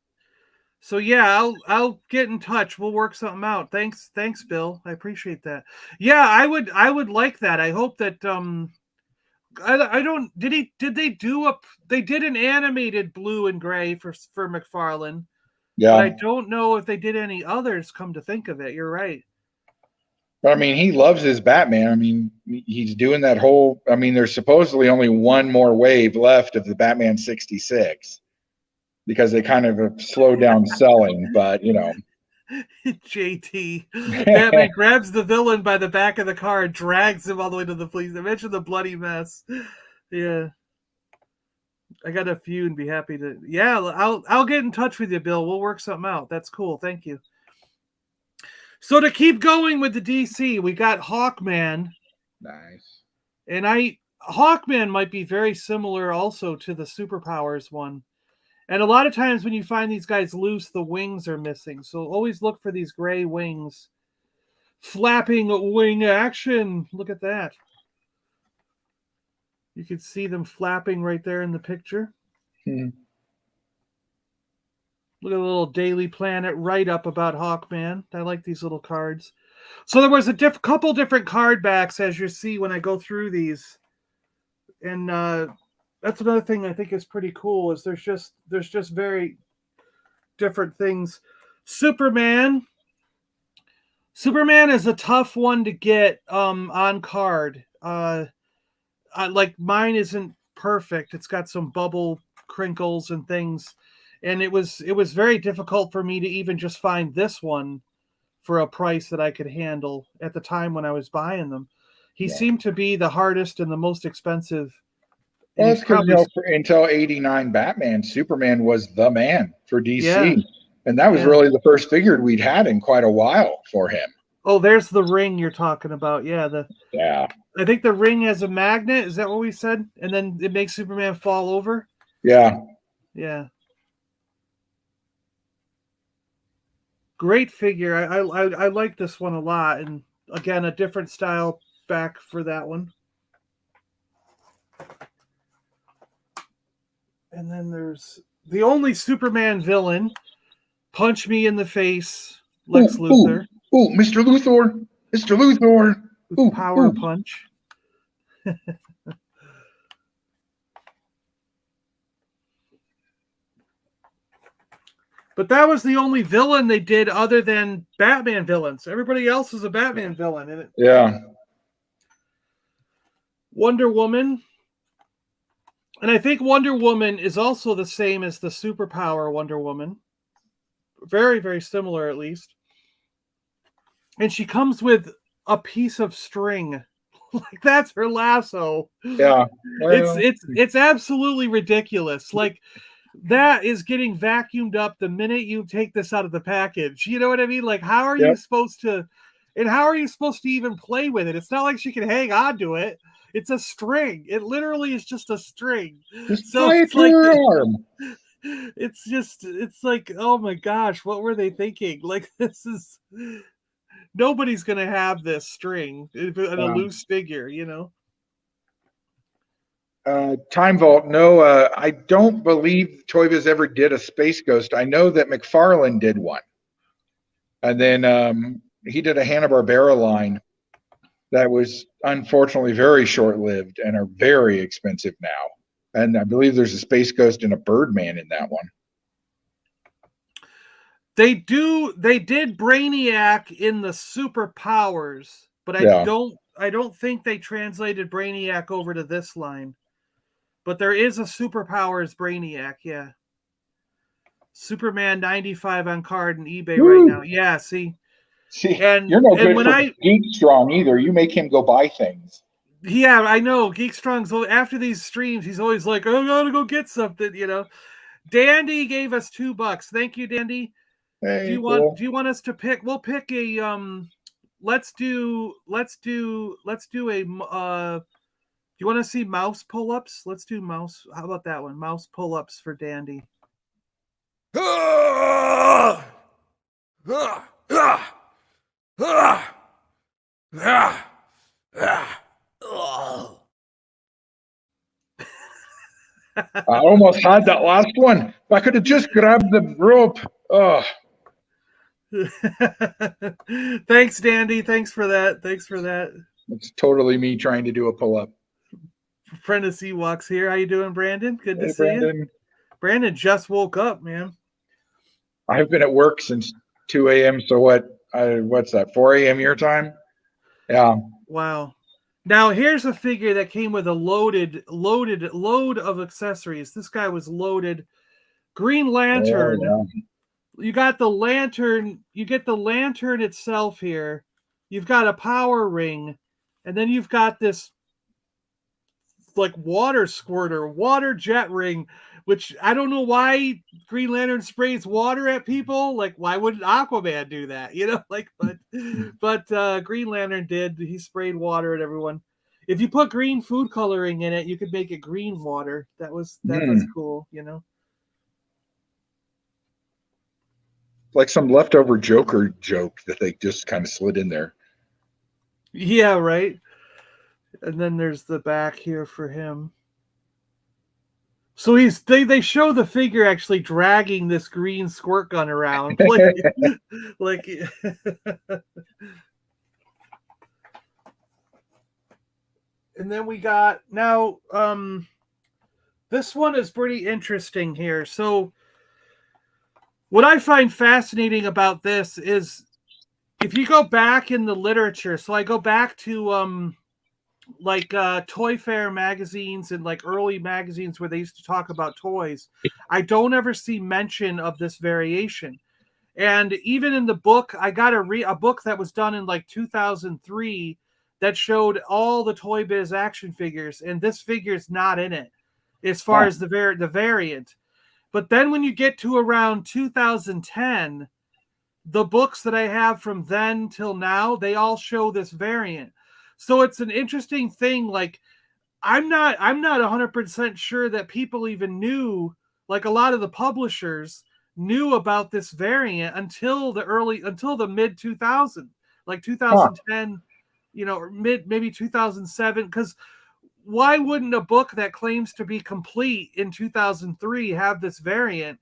So yeah, I'll get in touch. We'll work something out. Thanks, Bill. I appreciate that. Yeah, I would like that. I hope that I don't. They did an animated blue and gray for McFarlane. Yeah. But I don't know if they did any others, come to think of it. You're right. But I mean, he loves his Batman. I mean, he's doing that whole. I mean, there's supposedly only one more wave left of the Batman 66 because they kind of have slowed down selling. But JT. Batman grabs the villain by the back of the car and drags him all the way to the police. Imagine the bloody mess. Yeah. I got a few and be happy to. Yeah, I'll get in touch with you, Bill. We'll work something out. That's cool. Thank you. So to keep going with the DC, we got Hawkman. Nice. And Hawkman might be very similar also to the superpowers one. And a lot of times when you find these guys loose, the wings are missing. So always look for these gray wings. Flapping wing action. Look at that. You can see them flapping right there in the picture. Hmm. Look at the little Daily Planet write-up about Hawkman. I like these little cards. So there was a couple different card backs, as you see when I go through these. And that's another thing I think is pretty cool, is there's just very different things. Superman is a tough one to get on card. Like mine isn't perfect. It's got some bubble crinkles and things. And it was very difficult for me to even just find this one for a price that I could handle at the time when I was buying them. He seemed to be the hardest and the most expensive. Well, that's because until '89 Batman, Superman was the man for DC. Yeah. And that was really the first figure we'd had in quite a while for him. Oh, there's the ring you're talking about. Yeah. I think the ring has a magnet. Is that what we said? And then it makes Superman fall over? Yeah. Yeah. Great figure. I like this one a lot. And again, a different style back for that one. And then there's the only Superman villain, Punch Me in the Face, Lex Luthor. Ooh, Mr. Luthor. Mr. Luthor. Ooh, power punch. But that was the only villain they did other than Batman villains. Everybody else is a Batman villain in it. Yeah. Wonder Woman. And I think Wonder Woman is also the same as the superpower Wonder Woman. Very, very similar, at least. And she comes with a piece of string. Like, that's her lasso. Yeah. It's absolutely ridiculous. Like, that is getting vacuumed up the minute you take this out of the package. You know what I mean? Like, how are you supposed to... And how are you supposed to even play with it? It's not like she can hang on to it. It's a string. It literally is just a string. So it's like arm. It's like, oh my gosh, what were they thinking? Like, this is nobody's going to have this string in a loose figure, you know. Time Vault. No, I don't believe Toy Biz ever did a Space Ghost. I know that McFarlane did one, and then he did a Hanna-Barbera line that was unfortunately very short-lived and are very expensive now. And I believe there's a Space Ghost and a Birdman in that one. They did Brainiac in the Superpowers, but I don't think they translated Brainiac over to this line. But there is a Superpowers Brainiac, yeah. Superman 95 on card and eBay right now. Yeah, see, and you're no good for Geek Strong either. You make him go buy things. Yeah, I know. Geek Strong's after these streams, he's always like, "Oh, I gotta go get something," you know. Dandy gave us $2. Thank you, Dandy. Hey, do you want us to pick? We'll pick a let's do a do you want to see mouse pull-ups? Let's do mouse. How about that one? Mouse pull-ups for Dandy. I almost had that last one. If I could have just grabbed the rope. Oh. Thanks, Dandy. Thanks for that. It's totally me trying to do a pull-up. Apprentice Ewoks here. How you doing, Brandon? Good to see Brandon. you. Brandon just woke up, man. I've been at work since 2 a.m. So what's that? 4 a.m. your time? Yeah. Wow. Now here's a figure that came with a load of accessories. This guy was loaded. Green Lantern. Oh, yeah. You got the lantern. You get the lantern itself here. You've got a power ring, and then you've got this like water squirter, water jet ring, which I don't know why Green Lantern sprays water at people. Like, why wouldn't Aquaman do that? You know, like, but Green Lantern did. He sprayed water at everyone. If you put green food coloring in it, you could make it green water. That was cool, you know. Like some leftover Joker joke that they just kind of slid in there. Yeah, right. And then there's the back here for him. So they show the figure actually dragging this green squirt gun around. like And then we got now this one is pretty interesting here. So what I find fascinating about this is if you go back in the literature, so I go back to Toy Fair magazines and like early magazines where they used to talk about toys, I don't ever see mention of this variation. And even in the book, I got a book that was done in like 2003 that showed all the Toy Biz action figures, and this figure is not in it as far as the variant. But then when you get to around 2010, the books that I have from then till now, they all show this variant. So it's an interesting thing. Like, I'm not 100% sure that people even knew, like a lot of the publishers knew about this variant until the mid 2000, like 2010, you know, or maybe 2007. Because why wouldn't a book that claims to be complete in 2003 have this variant?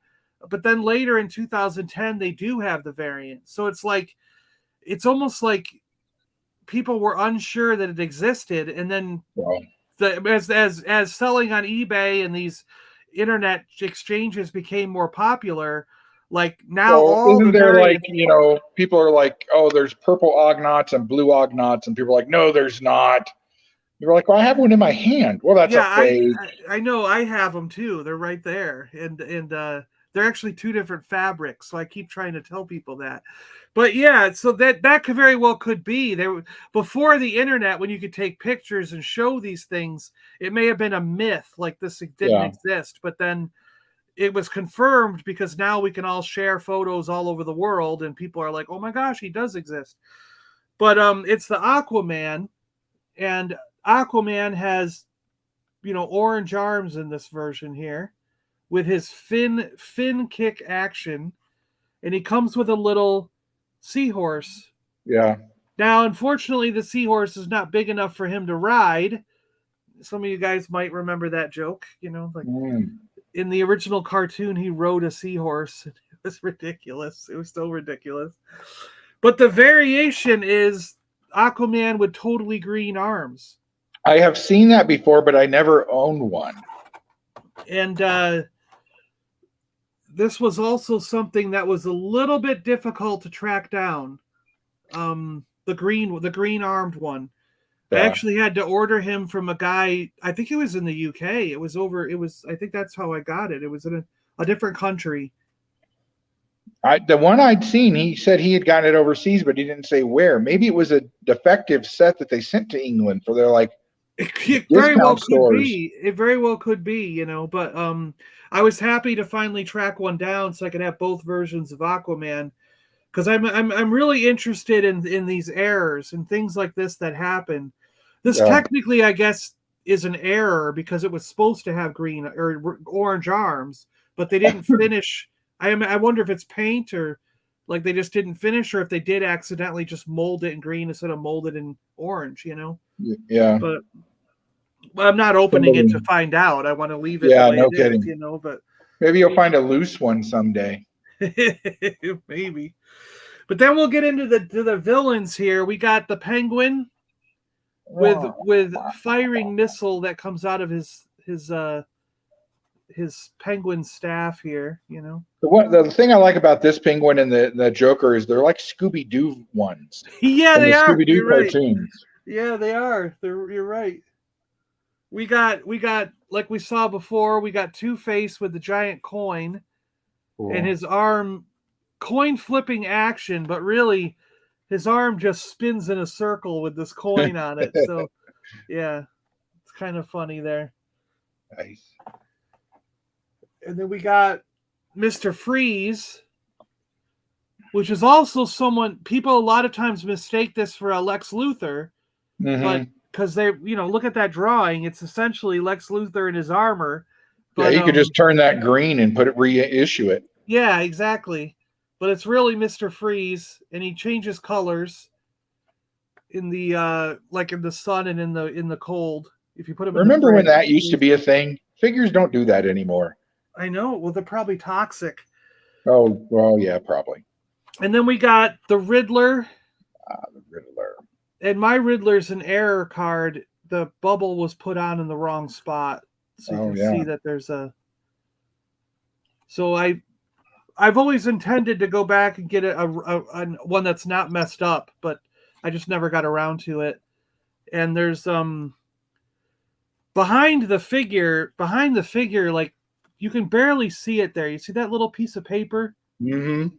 But then later in 2010, they do have the variant. So it's like, it's almost like people were unsure that it existed, and then as selling on eBay and these internet exchanges became more popular, like now all isn't the there variants, like, you know, people are like, oh, there's purple Ognaughts and blue Ognaughts, and people are like, no, there's not. You're like, well, I have one in my hand. Well, that's a fake. I know, I have them too. They're right there, and they're actually two different fabrics. So I keep trying to tell people that. But yeah, so that could very well could be there before the internet, when you could take pictures and show these things. It may have been a myth, like this didn't exist, but then it was confirmed because now we can all share photos all over the world, and people are like, "Oh my gosh, he does exist." But it's the Aquaman, and Aquaman has, you know, orange arms in this version here, with his fin kick action, and he comes with a little seahorse Yeah. Now, unfortunately, the seahorse is not big enough for him to ride. Some of you guys might remember that joke, like in the original cartoon, he rode a seahorse. It was ridiculous. It was so ridiculous. But the variation is Aquaman with totally green arms. I have seen that before, but I never owned one. And this was also something that was a little bit difficult to track down. The green armed one. Yeah. I actually had to order him from a guy. I think it was in the UK. I think that's how I got it. It was in a different country. The one I'd seen, he said he had gotten it overseas, but he didn't say where. Maybe it was a defective set that they sent to England for their It very well could be. It very well could be, But I was happy to finally track one down so I could have both versions of Aquaman, because I'm really interested in these errors and things like this that happen. This technically, I guess, is an error because it was supposed to have green or orange arms, but they didn't finish. I wonder if it's paint or like they just didn't finish, or if they did accidentally just mold it in green instead of mold it in orange. Yeah. But I'm not opening it to find out. I want to leave it. Yeah, the way no it kidding. Is, but maybe you'll find a loose one someday. Maybe. But then we'll get into the villains here. We got the Penguin with firing missile that comes out of his penguin staff here. The thing I like about this Penguin and the Joker is they're like Scooby-Doo ones. Yeah, they are. Scooby-Doo cartoons. Right. Yeah, they are. You're right. We got like we saw before. We got Two-Face with the giant coin, and his arm. Coin flipping action, but really his arm just spins in a circle with this coin on it. So yeah, it's kind of funny there. Nice. And then we got Mr. Freeze, which is also people a lot of times mistake this for a Lex Luthor, but because they, look at that drawing, it's essentially Lex Luthor in his armor. But, you could just turn that green and reissue it. Yeah, exactly. But it's really Mr. Freeze, and he changes colors in the like in the sun and in the cold. If you put him. Remember when that used to be a thing? Figures don't do that anymore. I know. Well, they're probably toxic. Oh, well, yeah, probably. And then we got the Riddler. The Riddler. And my Riddler's an error card. The bubble was put on in the wrong spot, so you can see that there's a. So I've always intended to go back and get a one that's not messed up, but I just never got around to it. And there's behind the figure, like you can barely see it there. You see that little piece of paper? Mm-hmm.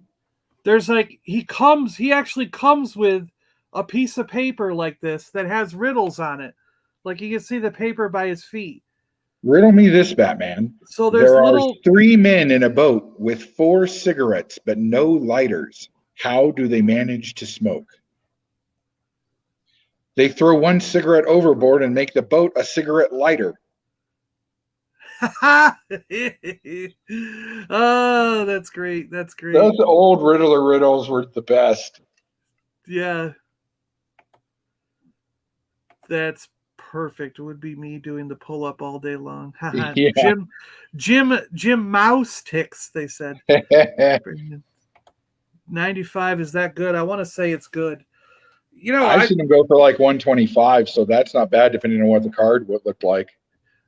There's he actually comes with a piece of paper like this that has riddles on it. Like you can see the paper by his feet. Riddle me this, Batman. So there are 3 men in a boat with 4 cigarettes, but no lighters. How do they manage to smoke? They throw 1 cigarette overboard and make the boat a cigarette lighter. Oh, that's great. That's great. Those old Riddler riddles were the best. Yeah. That's perfect. It would be me doing the pull up all day long. Yeah. Jim Mouse ticks, they said. 95, is that good? I want to say it's good. I've seen them go for like 125, so that's not bad depending on what the card would look like.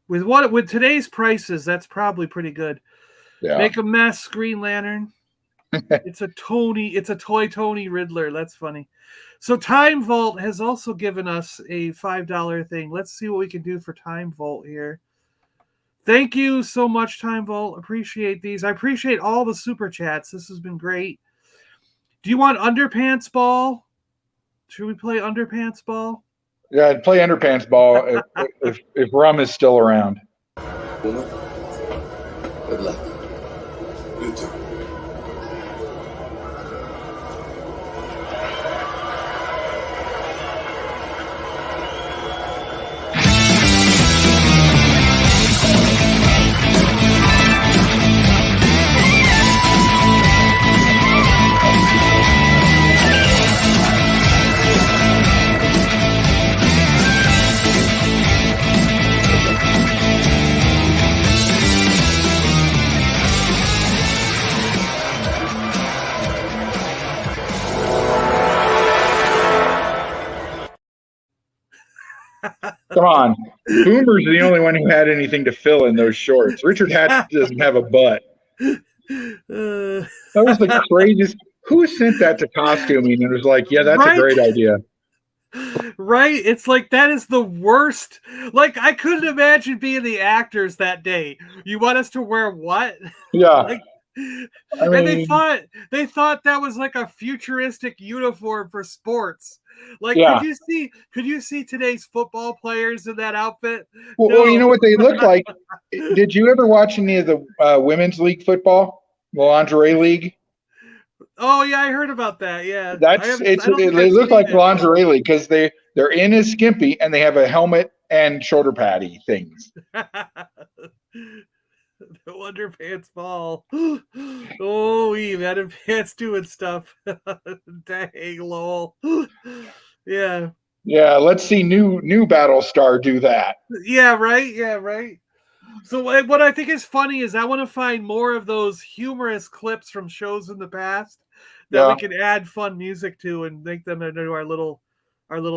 With today's prices, that's probably pretty good. Yeah. Make a mess, Green Lantern. It's a Toy Tony Riddler. That's funny. So Time Vault has also given us a $5 thing. Let's see what we can do for Time Vault here. Thank you so much, Time Vault. Appreciate these. I appreciate all the super chats. This has been great. Do you want Underpants Ball? Should we play Underpants Ball? Yeah, I'd play Underpants Ball if Rum is still around. Good luck. You too. Come on. Boomer's the only one who had anything to fill in those shorts. Richard Hatch doesn't have a butt. That was the craziest. Who sent that to costuming and was like, yeah, that's a great idea. Right? It's like, that is the worst. Like, I couldn't imagine being the actors that day. You want us to wear what? Yeah. Like, and they thought that was like a futuristic uniform for sports. Like, could you see today's football players in that outfit? Well, No. well, you know what they look like? Did you ever watch any of the women's league football? The lingerie league? Oh yeah, I heard about that. Yeah, they look like lingerie league because they're in as skimpy and they have a helmet and shoulder paddy things. The underpants ball. Oh, we underpants doing stuff. Dang, lol. Yeah. Yeah, let's see new Battlestar do that. Yeah, right. Yeah, right. So what I think is funny is I want to find more of those humorous clips from shows in the past that we can add fun music to and make them into our little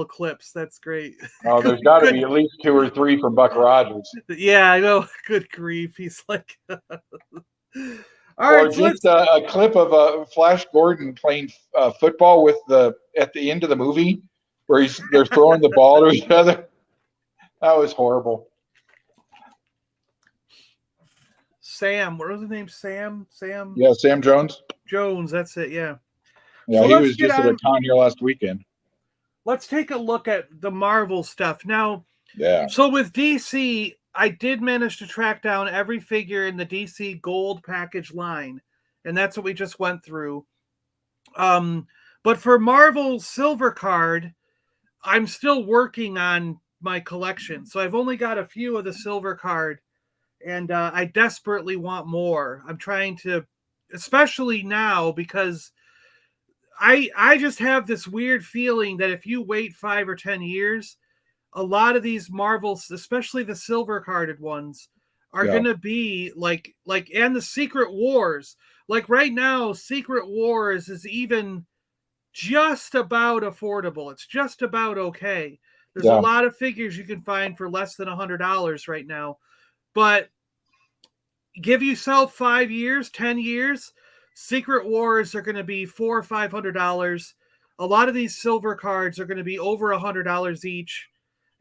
clips. That's great. Oh, there's got to be at least 2 or 3 from Buck Rogers. Yeah, I know. Good grief. He's like, all or right. Just a clip of Flash Gordon playing football at the end of the movie where they're throwing the ball to each other. That was horrible. Sam, what was his name? Sam. Yeah, Sam Jones. That's it. Yeah. Yeah, So he was just at a con here last weekend. Let's take a look at the Marvel stuff now. Yeah. So with DC, I did manage to track down every figure in the DC Gold package line, and that's what we just went through. But for Marvel Silver Card, I'm still working on my collection, so I've only got a few of the Silver Card. And I desperately want more. I'm trying to, especially now, because I just have this weird feeling that if you wait 5 or 10 years, a lot of these Marvels, especially the silver carded ones, are going to be like, and the Secret Wars. Like right now, Secret Wars is even just about affordable. It's just about okay. There's a lot of figures you can find for less than $100 right now. But give yourself 5 years, 10 years, Secret Wars are going to be $400 or $500. A lot of these silver cards are going to be over $100 each.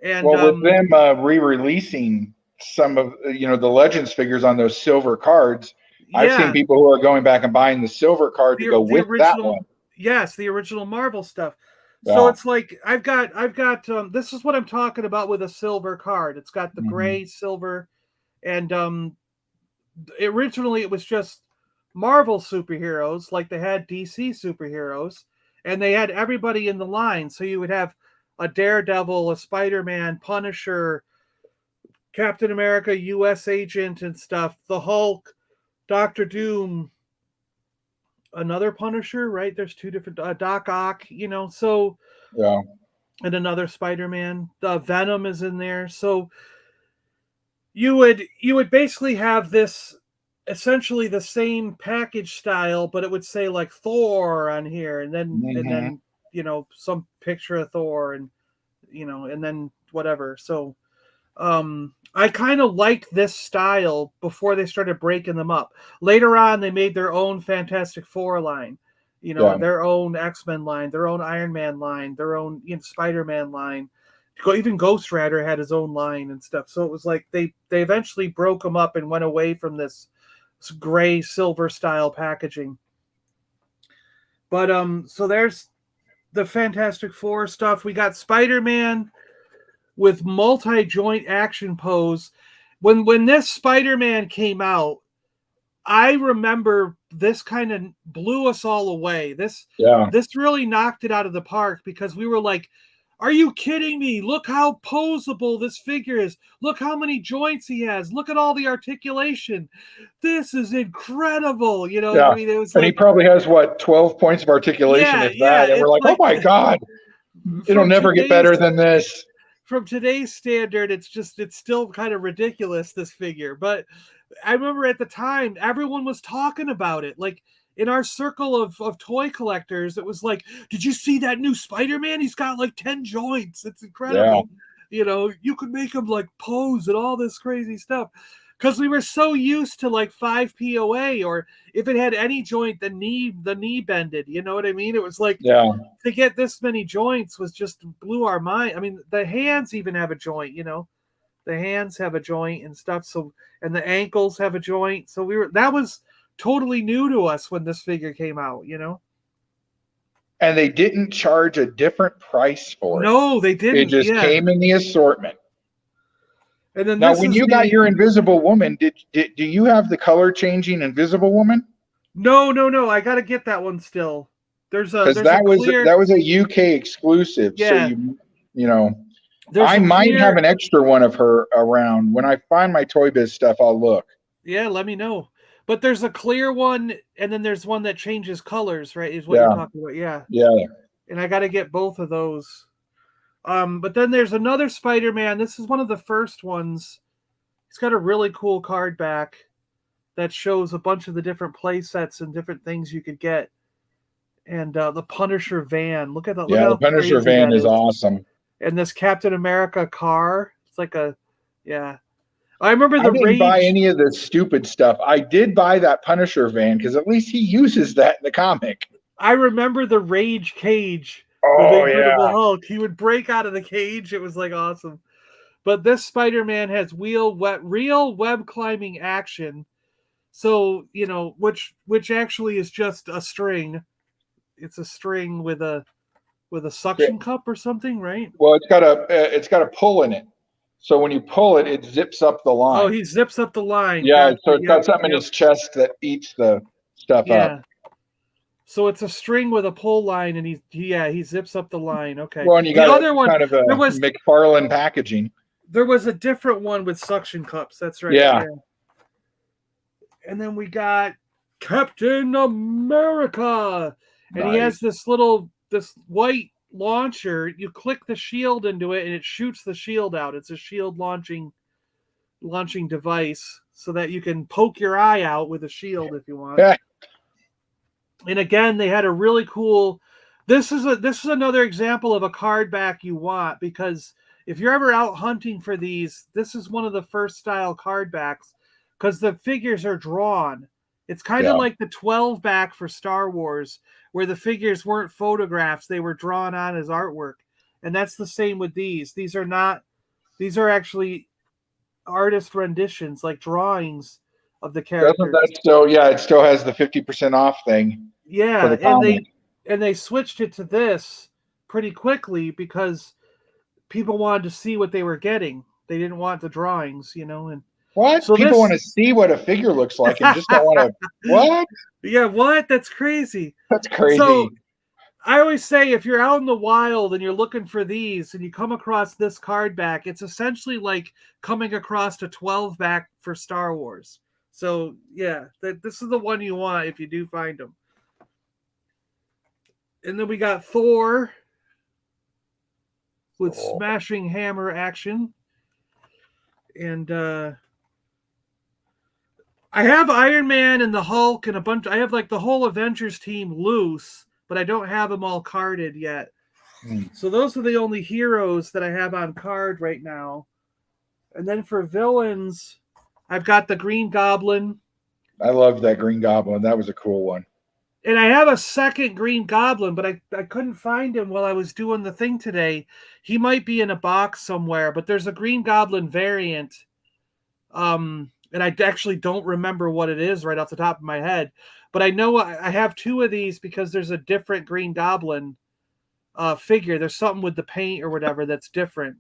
And with them re-releasing some of the Legends figures on those silver cards, I've seen people who are going back and buying the silver card to go with that one. Yes, the original Marvel stuff. Yeah. So it's like I've got this is what I'm talking about with a silver card. It's got the gray, silver. And originally it was just Marvel superheroes, like they had DC superheroes, and they had everybody in the line. So you would have a Daredevil, a Spider-Man, Punisher, Captain America, U.S. Agent and stuff, the Hulk, Doctor Doom, another Punisher, right? There's 2 different, Doc Ock, so and another Spider-Man. Venom is in there. So you would basically have this essentially the same package style, but it would say like Thor on here, and then some picture of Thor, and and then whatever. So I kind of liked this style before they started breaking them up. Later on, they made their own Fantastic Four line, their own X-Men line, their own Iron Man line, their own Spider-Man line. Even Ghost Rider had his own line and stuff. So it was like they eventually broke them up and went away from this gray silver style packaging. But so there's the Fantastic Four stuff. We got Spider-Man with multi-joint action pose. When this Spider-Man came out, I remember this kind of blew us all away. This really knocked it out of the park, because we were like, are you kidding me? Look how posable this figure is. Look how many joints he has. Look at all the articulation. This is incredible. I mean, it was and he probably has 12 points of articulation, if that. And we're like, oh my God, it'll never get better than this. From today's standard, it's still kind of ridiculous, this figure. But I remember at the time, everyone was talking about it. Like, in our circle of toy collectors, it was like, did you see that new Spider-Man? He's got like 10 joints. It's incredible. You know, you could make him like pose and all this crazy stuff. Because we were so used to like 5 POA, or if it had any joint, the knee bended. You know what I mean? It was like to get this many joints was just blew our mind. I mean, the hands even have a joint. You know, the hands have a joint and stuff. So and the ankles have a joint. So that was totally new to us when this figure came out. You know. And they didn't charge a different price for it. No, they didn't. It just came in the assortment. And then now, when you got your Invisible Woman, do you have the color changing Invisible Woman? No. I got to get that one still. There's that was a UK exclusive. Yeah. So you know, I might have an extra one of her around. When I find my Toy Biz stuff, I'll look. Yeah, let me know. But there's a clear one, and then there's one that changes colors, right? Is what you're talking about. Yeah. Yeah. And I got to get both of those. But then there's another Spider-Man. This is one of the first ones. He's got a really cool card back that shows a bunch of the different play sets and different things you could get. And the Punisher van. Look at that. Yeah, the Punisher van is awesome. And this Captain America car. It's like I remember I didn't buy any of the stupid stuff. I did buy that Punisher van because at least he uses that in the comic. I remember the Rage Cage. Oh, yeah. Hulk. He would break out of the cage. It was like awesome. But this Spider-Man has real web climbing action. So, you know, which actually is just a string. It's a string with a suction cup or something, right? Well, it's got a pull in it. So when you pull it, it zips up the line. Oh, he zips up the line. Yeah, so it's got something in his chest that eats the stuff up. So it's a string with a pull line, and he zips up the line. Okay. Well, and you got the other one, kind of a McFarlane packaging. There was a different one with suction cups. That's right. Yeah. And then we got Captain America, and he has this white launcher. You click the shield into it, and it shoots the shield out. It's a shield launching device, so that you can poke your eye out with a shield if you want. And again, they had a really cool. This is another example of a card back you want, because if you're ever out hunting for these, this is one of the first style card backs, because the figures are drawn. It's kind of like the 12 back for Star Wars, where the figures weren't photographs; they were drawn on as artwork. And that's the same with these. These are actually artist renditions, like drawings of the characters. Doesn't that still? Yeah, it still has the 50% off thing. Yeah, and they switched it to this pretty quickly because people wanted to see what they were getting. They didn't want the drawings, you know. And what? So people want to see what a figure looks like and just don't want to. What? Yeah, what? That's crazy. That's crazy. So I always say, if you're out in the wild and you're looking for these and you come across this card back, it's essentially like coming across a 12 back for Star Wars. So yeah, this is the one you want if you do find them. And then we got Thor with smashing hammer action. And I have Iron Man and the Hulk and a bunch. I have like the whole Avengers team loose, but I don't have them all carded yet. So those are the only heroes that I have on card right now. And then for villains, I've got the Green Goblin. I love that Green Goblin. That was a cool one. And I have a second Green Goblin, but I couldn't find him while I was doing the thing today. He might be in a box somewhere, but there's a Green Goblin variant. And I actually don't remember what it is right off the top of my head. But I know I have two of these because there's a different Green Goblin figure. There's something with the paint or whatever that's different.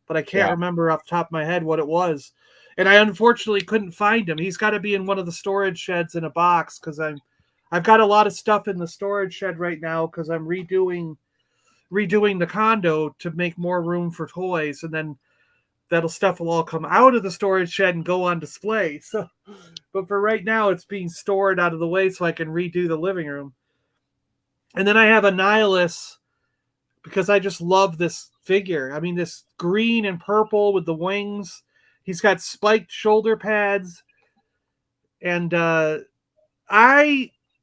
But I can't remember off the top of my head what it was. And I unfortunately couldn't find him. He's got to be in one of the storage sheds in a box because I've got a lot of stuff in the storage shed right now because I'm redoing the condo to make more room for toys, and then stuff will all come out of the storage shed and go on display. So, but for right now, it's being stored out of the way so I can redo the living room. And then I have Annihilus because I just love this figure. I mean, this green and purple with the wings. He's got spiked shoulder pads, and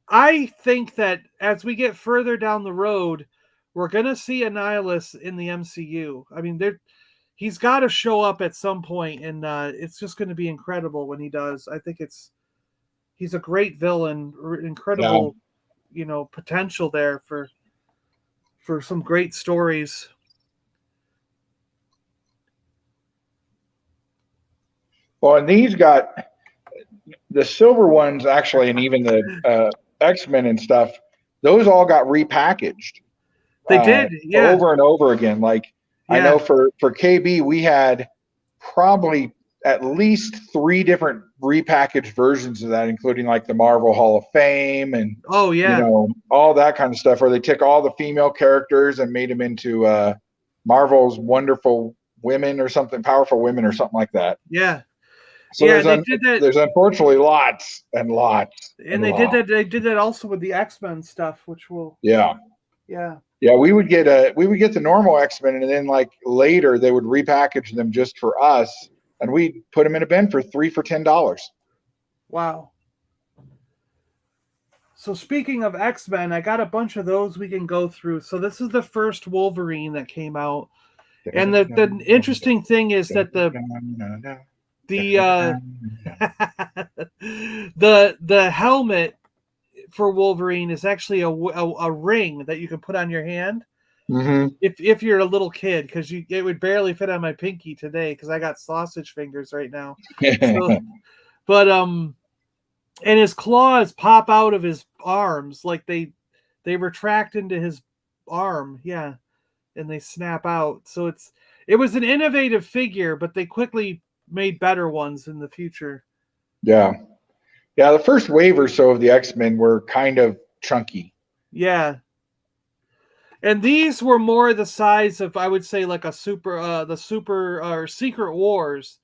I think that as we get further down the road, we're going to see Annihilus in the MCU. I mean, he's got to show up at some point, and it's just going to be incredible when he does. I think he's a great villain, incredible, potential there for some great stories. Well, and these got the silver ones actually, and even the X-Men and stuff. Those all got repackaged. They did, yeah, over and over again. Like I know for KB, we had probably at least 3 different repackaged versions of that, including like the Marvel Hall of Fame and all that kind of stuff, where they took all the female characters and made them into Marvel's Wonderful Women or something, Powerful Women or something like that. Yeah. So there's unfortunately lots and lots. And they did that. They did that also with the X-Men stuff, which will. Yeah. We would get the normal X-Men, and then like later they would repackage them just for us, and we'd put them in a bin for $10. Wow. So speaking of X-Men, I got a bunch of those we can go through. So this is the first Wolverine that came out, and the interesting thing is that the helmet for Wolverine is actually a ring that you can put on your hand. Mm-hmm. If you're a little kid, because it would barely fit on my pinky today because I got sausage fingers right now. But and his claws pop out of his arms, like they retract into his arm, and they snap out. So it was an innovative figure, but they quickly made better ones in the future. Yeah, the first wave or so of the X-Men were kind of chunky. Yeah. And these were more the size of, I would say, like the Super or Secret Wars.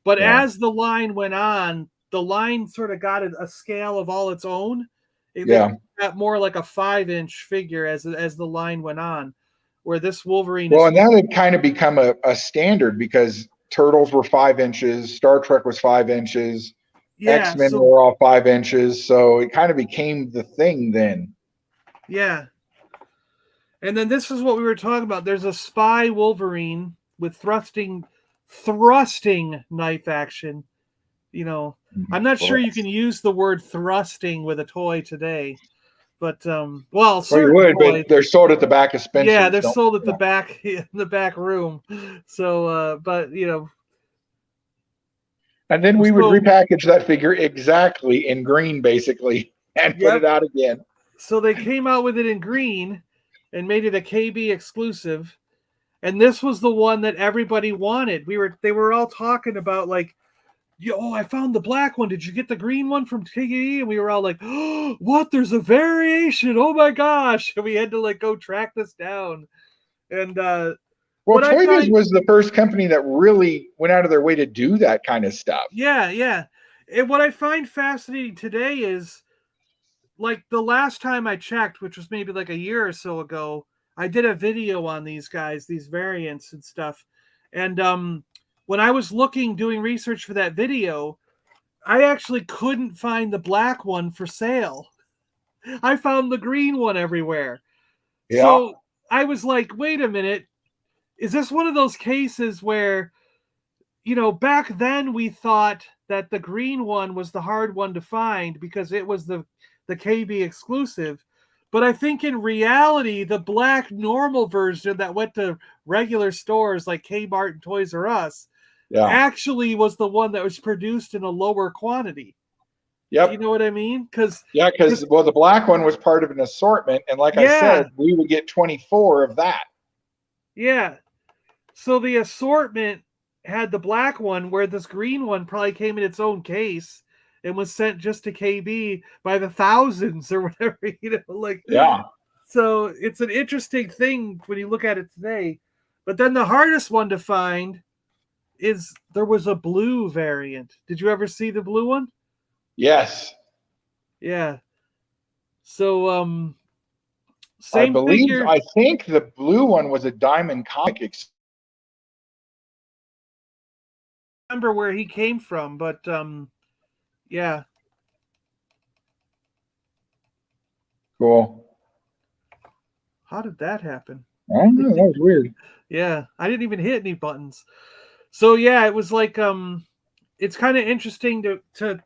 But as the line went on, the line sort of got a scale of all its own. It got more like a 5-inch figure as the line went on, where this Wolverine and that had kind of become a standard, because Turtles were 5 inches, Star Trek was 5 inches, X-Men were all 5 inches, so it kind of became the thing then. Yeah. And then this is what we were talking about. There's a spy Wolverine with thrusting knife action. I'm not sure you can use the word thrusting with a toy today, but you would, but they're sold at the back of Spencer's. Yeah, they're sold at the back in the back room. So, and then we would repackage that figure exactly in green, basically, and put it out again. So they came out with it in green and made it a KB exclusive. And this was the one that everybody wanted. They were all talking about, like, I found the black one. Did you get the green one from KB? And we were all like, oh, what? There's a variation. Oh my gosh. And we had to go track this down. And Toy Biz was the first company that really went out of their way to do that kind of stuff. Yeah. And what I find fascinating today is, like, the last time I checked, which was maybe like a year or so ago, I did a video on these guys, these variants and stuff. And when I was doing research for that video, I actually couldn't find the black one for sale. I found the green one everywhere. Yeah. So I was like, wait a minute. Is this one of those cases where, back then we thought that the green one was the hard one to find because it was the KB exclusive. But I think in reality, the black normal version that went to regular stores like Kmart and Toys R Us actually was the one that was produced in a lower quantity. Yep. You know what I mean? Because the black one was part of an assortment, and like I said, we would get 24 of that. Yeah. So the assortment had the black one, where this green one probably came in its own case and was sent just to KB by the thousands or whatever, So it's an interesting thing when you look at it today. But then the hardest one to find is there was a blue variant. Did you ever see the blue one? Yes. Yeah. So I think the blue one was a Diamond Comic. Remember where he came from, but yeah. Cool. How did that happen? Oh, that was weird. Yeah, I didn't even hit any buttons. So yeah, it was like it's kind of interesting to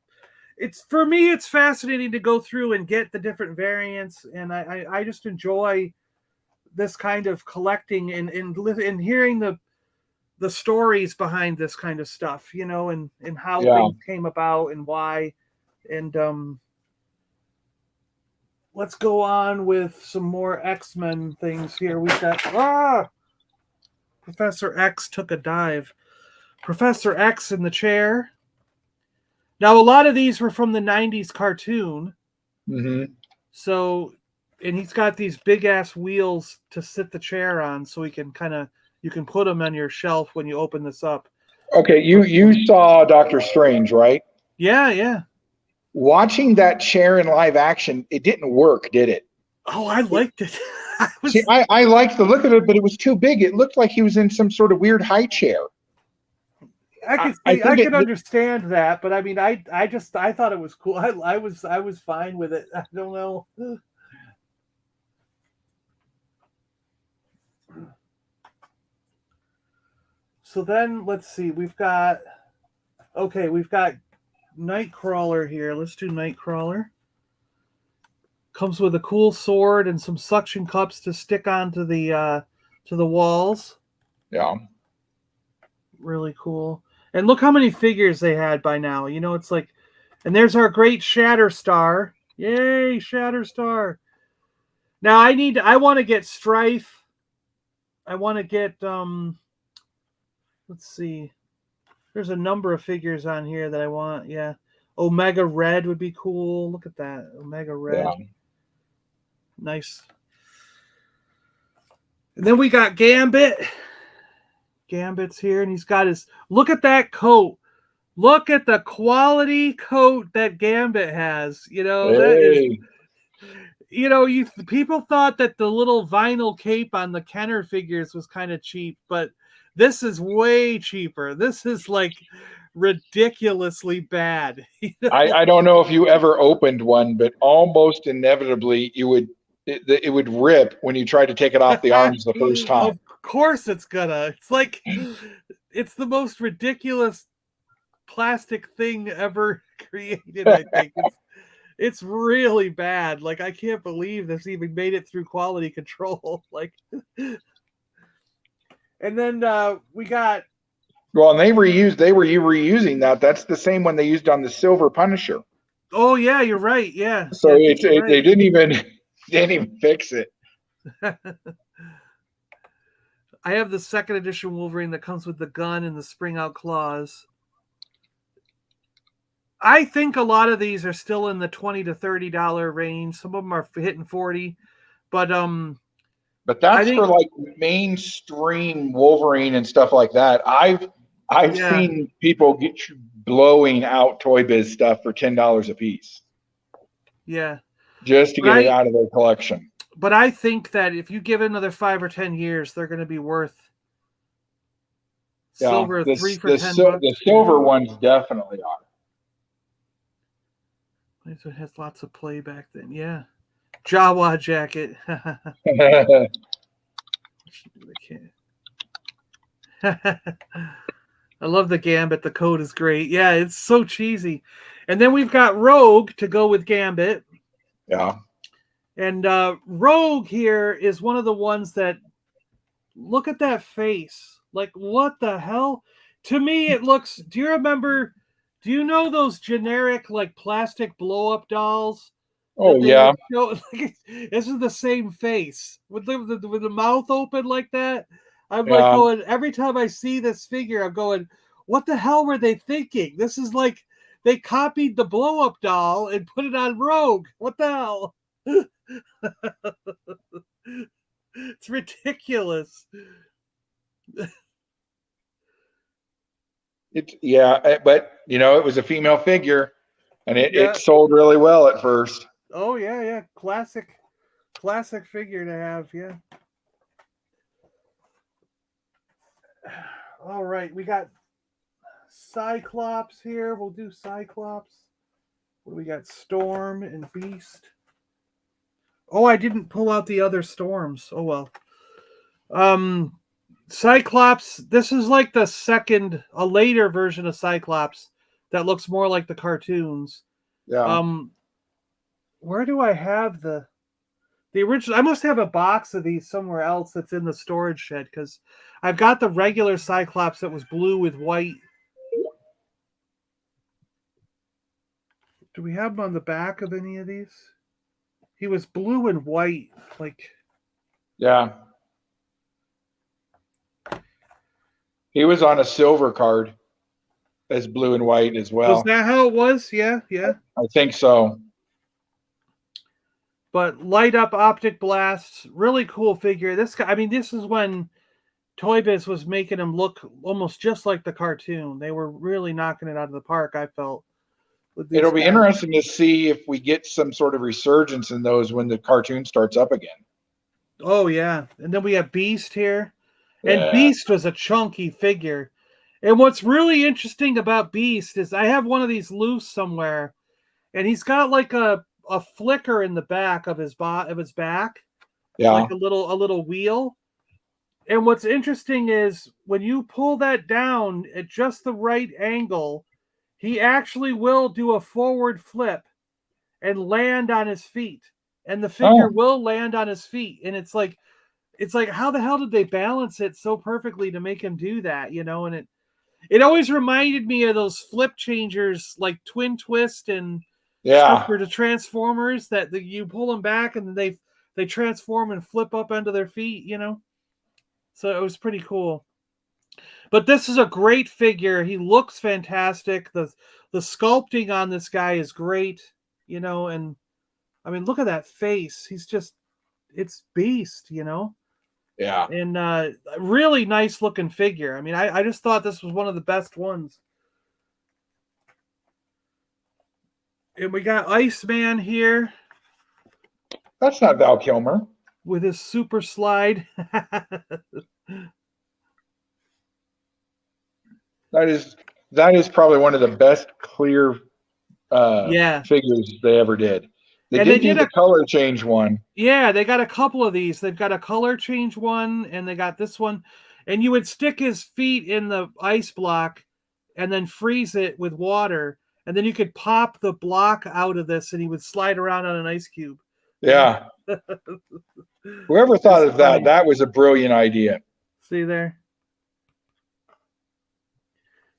it's for me it's fascinating to go through and get the different variants, and I just enjoy this kind of collecting and hearing the stories behind this kind of stuff, you know, and how things came about and why. And let's go on with some more X-Men things here. We've got Professor X took a dive. Professor X in the chair. Now, a lot of these were from the 90s cartoon. Mm-hmm. So, and he's got these big ass wheels to sit the chair on, so he can you can put them on your shelf when you open this up. Okay, you saw Doctor Strange, right? Yeah. Watching that chair in live action, it didn't work, did it? Oh, I liked it. I liked the look of it, but it was too big. It looked like he was in some sort of weird high chair. I could understand that, but I mean, I thought it was cool. I was fine with it. I don't know. So then let's see. We've got Nightcrawler here. Let's do Nightcrawler. Comes with a cool sword and some suction cups to stick onto the walls. Yeah. Really cool. And look how many figures they had by now. You know, it's like, and there's our great Shatterstar. Yay, Shatterstar. Now I want to get Strife. I want to get let's see. There's a number of figures on here that I want. Yeah. Omega Red would be cool. Look at that. Omega Red. Yeah. Nice. And then we got Gambit. Gambit's here, and he's got his. Look at that coat. Look at the quality coat that Gambit has. You know, that is. You know, people thought that the little vinyl cape on the Kenner figures was kind of cheap, but this is way cheaper. This is like ridiculously bad. You know? I don't know if you ever opened one, but almost inevitably it would rip when you tried to take it off the arms the first time. Of course it's gonna. It's like it's the most ridiculous plastic thing ever created, I think. It's really bad. Like, I can't believe this even made it through quality control. Like, and then we got. Well, and they were reusing that. That's the same one they used on the Silver Punisher. Oh yeah, you're right. Yeah. So yeah, right. They didn't even fix it. I have the second edition Wolverine that comes with the gun and the spring out claws. I think a lot of these are still in the $20 to $30 range. Some of them are hitting 40, but that's for like mainstream Wolverine and stuff like that. I've seen people get blowing out Toy Biz stuff for $10 a piece. Yeah, just to get it out of their collection. But I think that if you give it another 5 or 10 years, they're going to be worth silver $3 for $10. The silver ones definitely are. It has lots of playback then. Yeah. Jawa jacket. I love the Gambit. The code is great. Yeah, it's so cheesy. And then we've got Rogue to go with Gambit. Yeah. And Rogue here is one of the ones that, look at that face. Like, what the hell? To me, it looks, do you know those generic, like, plastic blow-up dolls? Oh, yeah. This is the same face. With the mouth open like that. I'm like going, every time I see this figure, I'm going, what the hell were they thinking? This is like, they copied the blow-up doll and put it on Rogue. What the hell? It's ridiculous. But it was a female figure, and it sold really well at first. Oh yeah, classic figure to have, yeah. All right, we got Cyclops here. We'll do Cyclops. What do we got? Storm and Beast. Oh, I didn't pull out the other Storms. Oh well. Cyclops, this is like a later version of Cyclops that looks more like the cartoons. Yeah. Where do I have the original? I must have a box of these somewhere else that's in the storage shed, because I've got the regular Cyclops that was blue with white. Do we have him on the back of any of these? He was blue and white, like. Yeah. He was on a silver card as blue and white as well. Was that how it was? Yeah, yeah. I think so. But light up optic blasts, really cool figure. This guy, I mean, this is when Toy Biz was making him look almost just like the cartoon. They were really knocking it out of the park, I felt. It'll be interesting to see if we get some sort of resurgence in those when the cartoon starts up again. Oh, yeah. And then we have Beast here. Yeah. And Beast was a chunky figure. And what's really interesting about Beast is I have one of these loose somewhere, and he's got like a flicker in the back of his back. Yeah. Like a little wheel. And what's interesting is when you pull that down at just the right angle, he actually will do a forward flip and land on his feet. And the figure will land on his feet. And it's like, how the hell did they balance it so perfectly to make him do that? You know, and it always reminded me of those flip changers like Twin Twist and stuff for the Transformers that you pull them back and then they transform and flip up onto their feet, you know? So it was pretty cool. But this is a great figure. He looks fantastic. The sculpting on this guy is great, you know, and I mean, look at that face. It's Beast, you know? Yeah. And really nice looking figure. I mean, I just thought this was one of the best ones. And we got Iceman here. That's not Val Kilmer. With his super slide. That is probably one of the best clear figures they ever did. They did do the color change one. Yeah, they got a couple of these. They've got a color change one, and they got this one. And you would stick his feet in the ice block and then freeze it with water. And then you could pop the block out of this, and he would slide around on an ice cube. Yeah. Whoever thought of that, that was a brilliant idea. See there?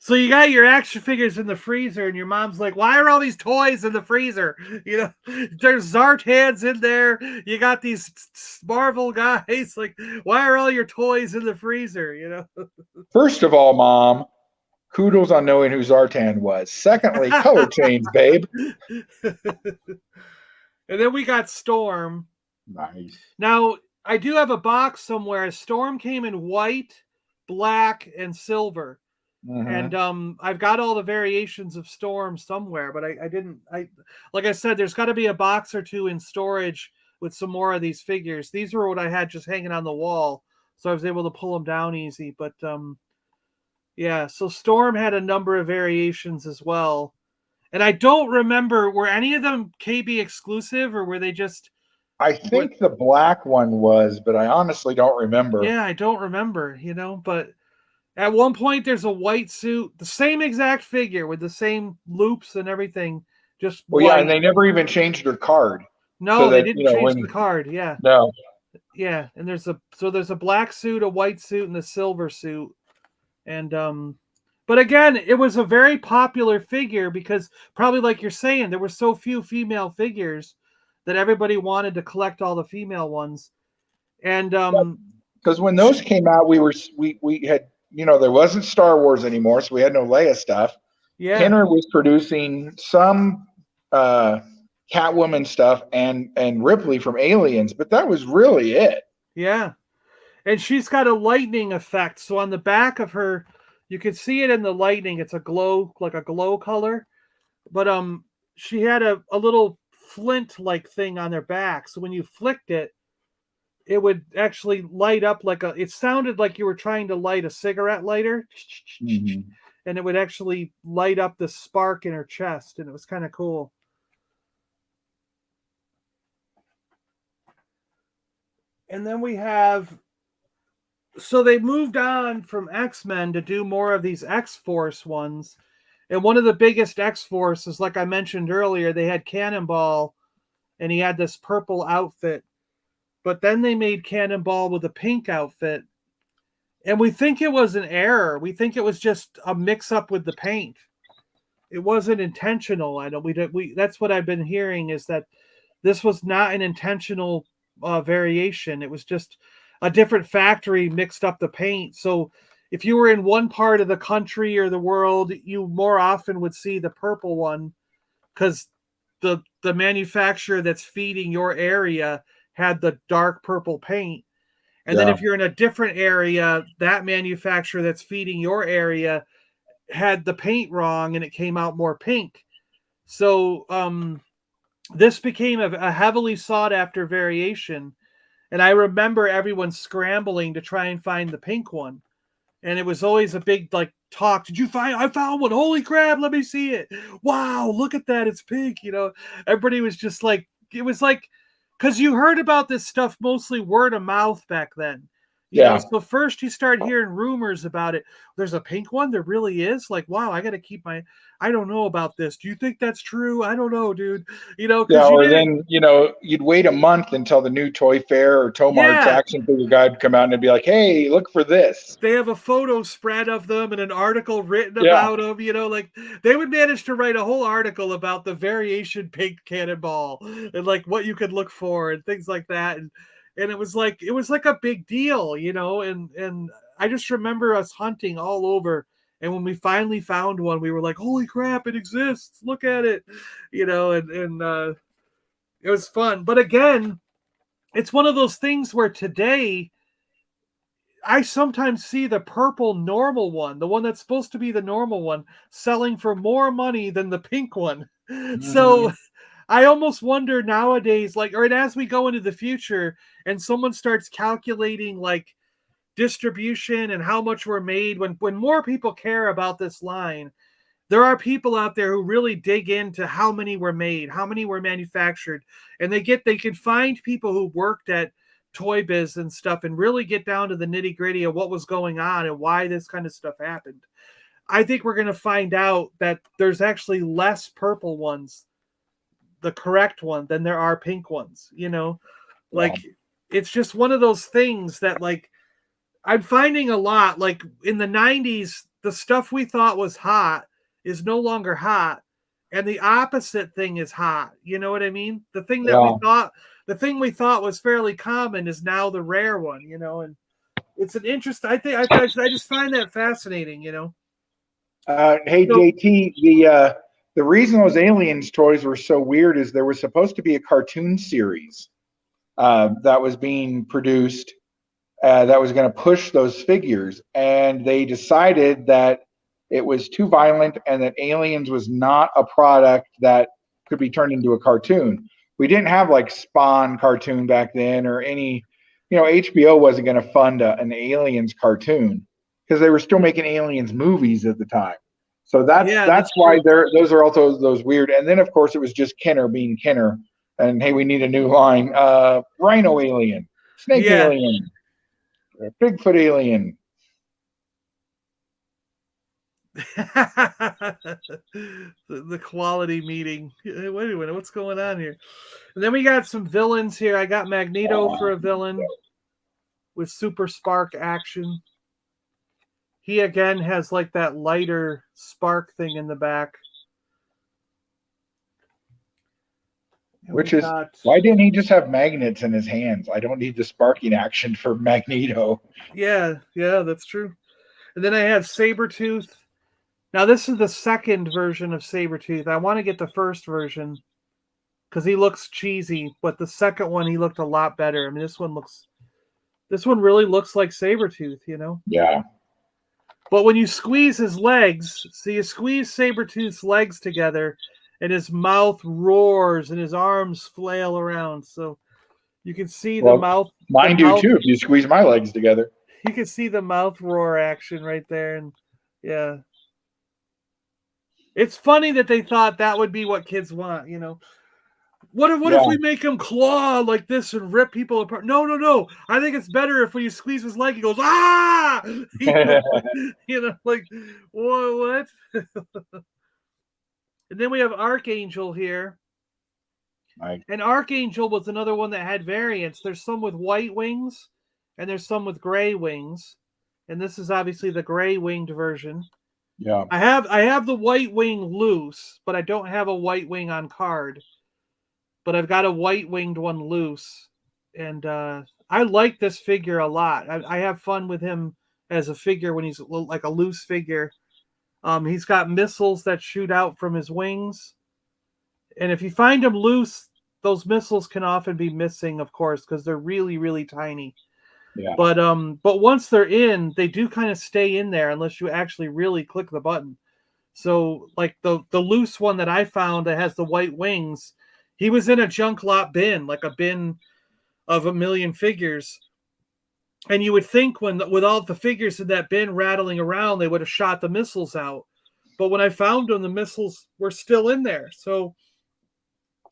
So you got your action figures in the freezer, and your mom's like, why are all these toys in the freezer? You know, there's Zartans in there. You got these Marvel guys. Like, why are all your toys in the freezer? You know? First of all, Mom, kudos on knowing who Zartan was. Secondly, color change, babe. And then we got Storm. Nice. Now, I do have a box somewhere. Storm came in white, black, and silver. Mm-hmm. And I've got all the variations of Storm somewhere, but I didn't. Like I said, there's got to be a box or two in storage with some more of these figures. These were what I had just hanging on the wall, so I was able to pull them down easy. But yeah, so Storm had a number of variations as well, and I don't remember, were any of them KB exclusive, or were they just? I think the black one was, but I honestly don't remember. Yeah, I don't remember. You know, but. At one point, there's a white suit, the same exact figure with the same loops and everything. Just well, yeah, and they never even changed her card. No, so they didn't change the card. Yeah, no, yeah, and there's a black suit, a white suit, and a silver suit, and but again, it was a very popular figure because probably like you're saying, there were so few female figures that everybody wanted to collect all the female ones, and because when those came out, we had. You know, there wasn't Star Wars anymore, so we had no Leia stuff. Yeah. Kenner was producing some Catwoman stuff and Ripley from Aliens, but that was really it. Yeah. And she's got a lightning effect. So on the back of her, you can see it in the lightning. It's a glow, like a glow color. But she had a little flint-like thing on her back. So when you flicked it, it would actually light up it sounded like you were trying to light a cigarette lighter. Mm-hmm. And it would actually light up the spark in her chest. And it was kind of cool. And then we have So they moved on from X-Men to do more of these X-Force ones. And one of the biggest X-Force is, like I mentioned earlier, they had Cannonball, and he had this purple outfit. But then they made Cannonball with a pink outfit. And we think it was an error. We think it was just a mix-up with the paint. It wasn't intentional. That's what I've been hearing, is that this was not an intentional variation. It was just a different factory mixed up the paint. So if you were in one part of the country or the world, you more often would see the purple one because the manufacturer that's feeding your area had the dark purple paint. And then if you're in a different area, that manufacturer that's feeding your area had the paint wrong and it came out more pink. So this became a heavily sought after variation. And I remember everyone scrambling to try and find the pink one. And it was always a big talk. Did you find? I found one. Holy crap. Let me see it. Wow. Look at that. It's pink. Everybody was just like, it was like, because you heard about this stuff mostly word of mouth back then. You know, so first you start hearing rumors about it. There's a pink one. There really is. Like, wow, I got to keep I don't know about this. Do you think that's true? I don't know, dude. Or then, you'd wait a month until the new Toy Fair or Tomart's action figure guy would come out and it'd be like, hey, look for this. They have a photo spread of them and an article written about them. They would manage to write a whole article about the variation pink Cannonball and what you could look for and things like that. And it was like a big deal, and I just remember us hunting all over. And when we finally found one, we were like, holy crap, it exists. Look at it, and it was fun. But again, it's one of those things where today I sometimes see the purple normal one, the one that's supposed to be the normal one, selling for more money than the pink one. Mm-hmm. So I almost wonder nowadays, as we go into the future and someone starts calculating distribution and how much were made, when more people care about this line, there are people out there who really dig into how many were made, how many were manufactured, and they can find people who worked at Toy Biz and stuff and really get down to the nitty gritty of what was going on and why this kind of stuff happened. I think we're going to find out that there's actually less purple ones, the correct one, than there are pink ones, It's just one of those things that I'm finding a lot, in the 90s, the stuff we thought was hot is no longer hot, and the opposite thing is hot. You know what I mean? The thing that we thought was fairly common is now the rare one, and it's an interest. I just find that fascinating, Hey, JT, the reason those Aliens toys were so weird is there was supposed to be a cartoon series that was being produced that was going to push those figures, and they decided that it was too violent and that Aliens was not a product that could be turned into a cartoon. We didn't have Spawn cartoon back then or any, HBO wasn't going to fund an Aliens cartoon because they were still making Aliens movies at the time. So that's why those are also those weird. And then of course it was just Kenner being Kenner, and hey, we need a new line. Rhino alien, snake alien, Bigfoot alien. the quality meeting. Wait a minute, what's going on here? And then we got some villains here. I got Magneto for a villain with super spark action. He again has that lighter spark thing in the back. Which is, why didn't he just have magnets in his hands? I don't need the sparking action for Magneto. Yeah, that's true. And then I have Saber Tooth. Now this is the second version of Saber Tooth. I want to get the first version because he looks cheesy, but the second one he looked a lot better. I mean, this one really looks like Saber Tooth, Yeah. But when you squeeze his legs, so you squeeze Saber Tooth's legs together, and his mouth roars and his arms flail around. So you can see the mouth. Mine do too if you squeeze my legs together. You can see the mouth roar action right there. And yeah. It's funny that they thought that would be what kids want, What if we make him claw like this and rip people apart? No. I think it's better if when you squeeze his leg, he goes, ah! Like, what? And then we have Archangel here. Right. And Archangel was another one that had variants. There's some with white wings, and there's some with gray wings. And this is obviously the gray winged version. Yeah. I have the white wing loose, but I don't have a white wing on card. But I've got a white winged one loose. And I like this figure a lot. I have fun with him as a figure when he's like a loose figure. He's got missiles that shoot out from his wings. And if you find him loose, those missiles can often be missing, of course, because they're really, really tiny. Yeah. But once they're in, they do kind of stay in there unless you actually really click the button. So like the loose one that I found that has the white wings, he was in a junk lot bin, like a bin of 1 million figures. And you would think with all the figures in that bin rattling around, they would have shot the missiles out. But when I found them, the missiles were still in there. So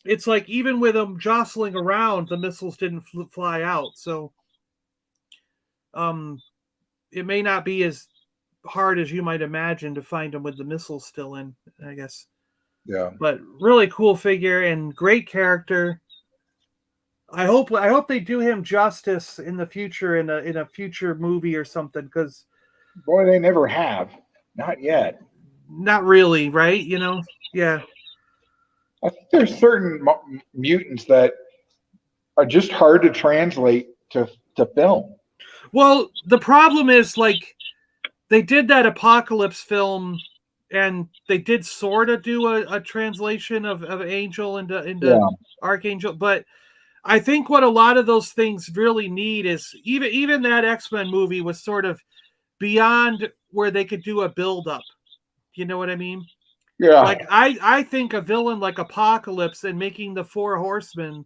it's like even with them jostling around, the missiles didn't fly out. So it may not be as hard as you might imagine to find them with the missiles still in, I guess. Yeah. But really cool figure and great character. I hope they do him justice in the future in a future movie or something, because boy, they never have. Not yet. Not really, right? Yeah. I think there's certain mutants that are just hard to translate to film. Well, the problem is, like, they did that Apocalypse film, and they did sort of do a translation of Angel into Archangel, but I think what a lot of those things really need is even that X-Men movie was sort of beyond where they could do a build-up. You know what I mean? Yeah. Like I think a villain like Apocalypse and making the Four Horsemen,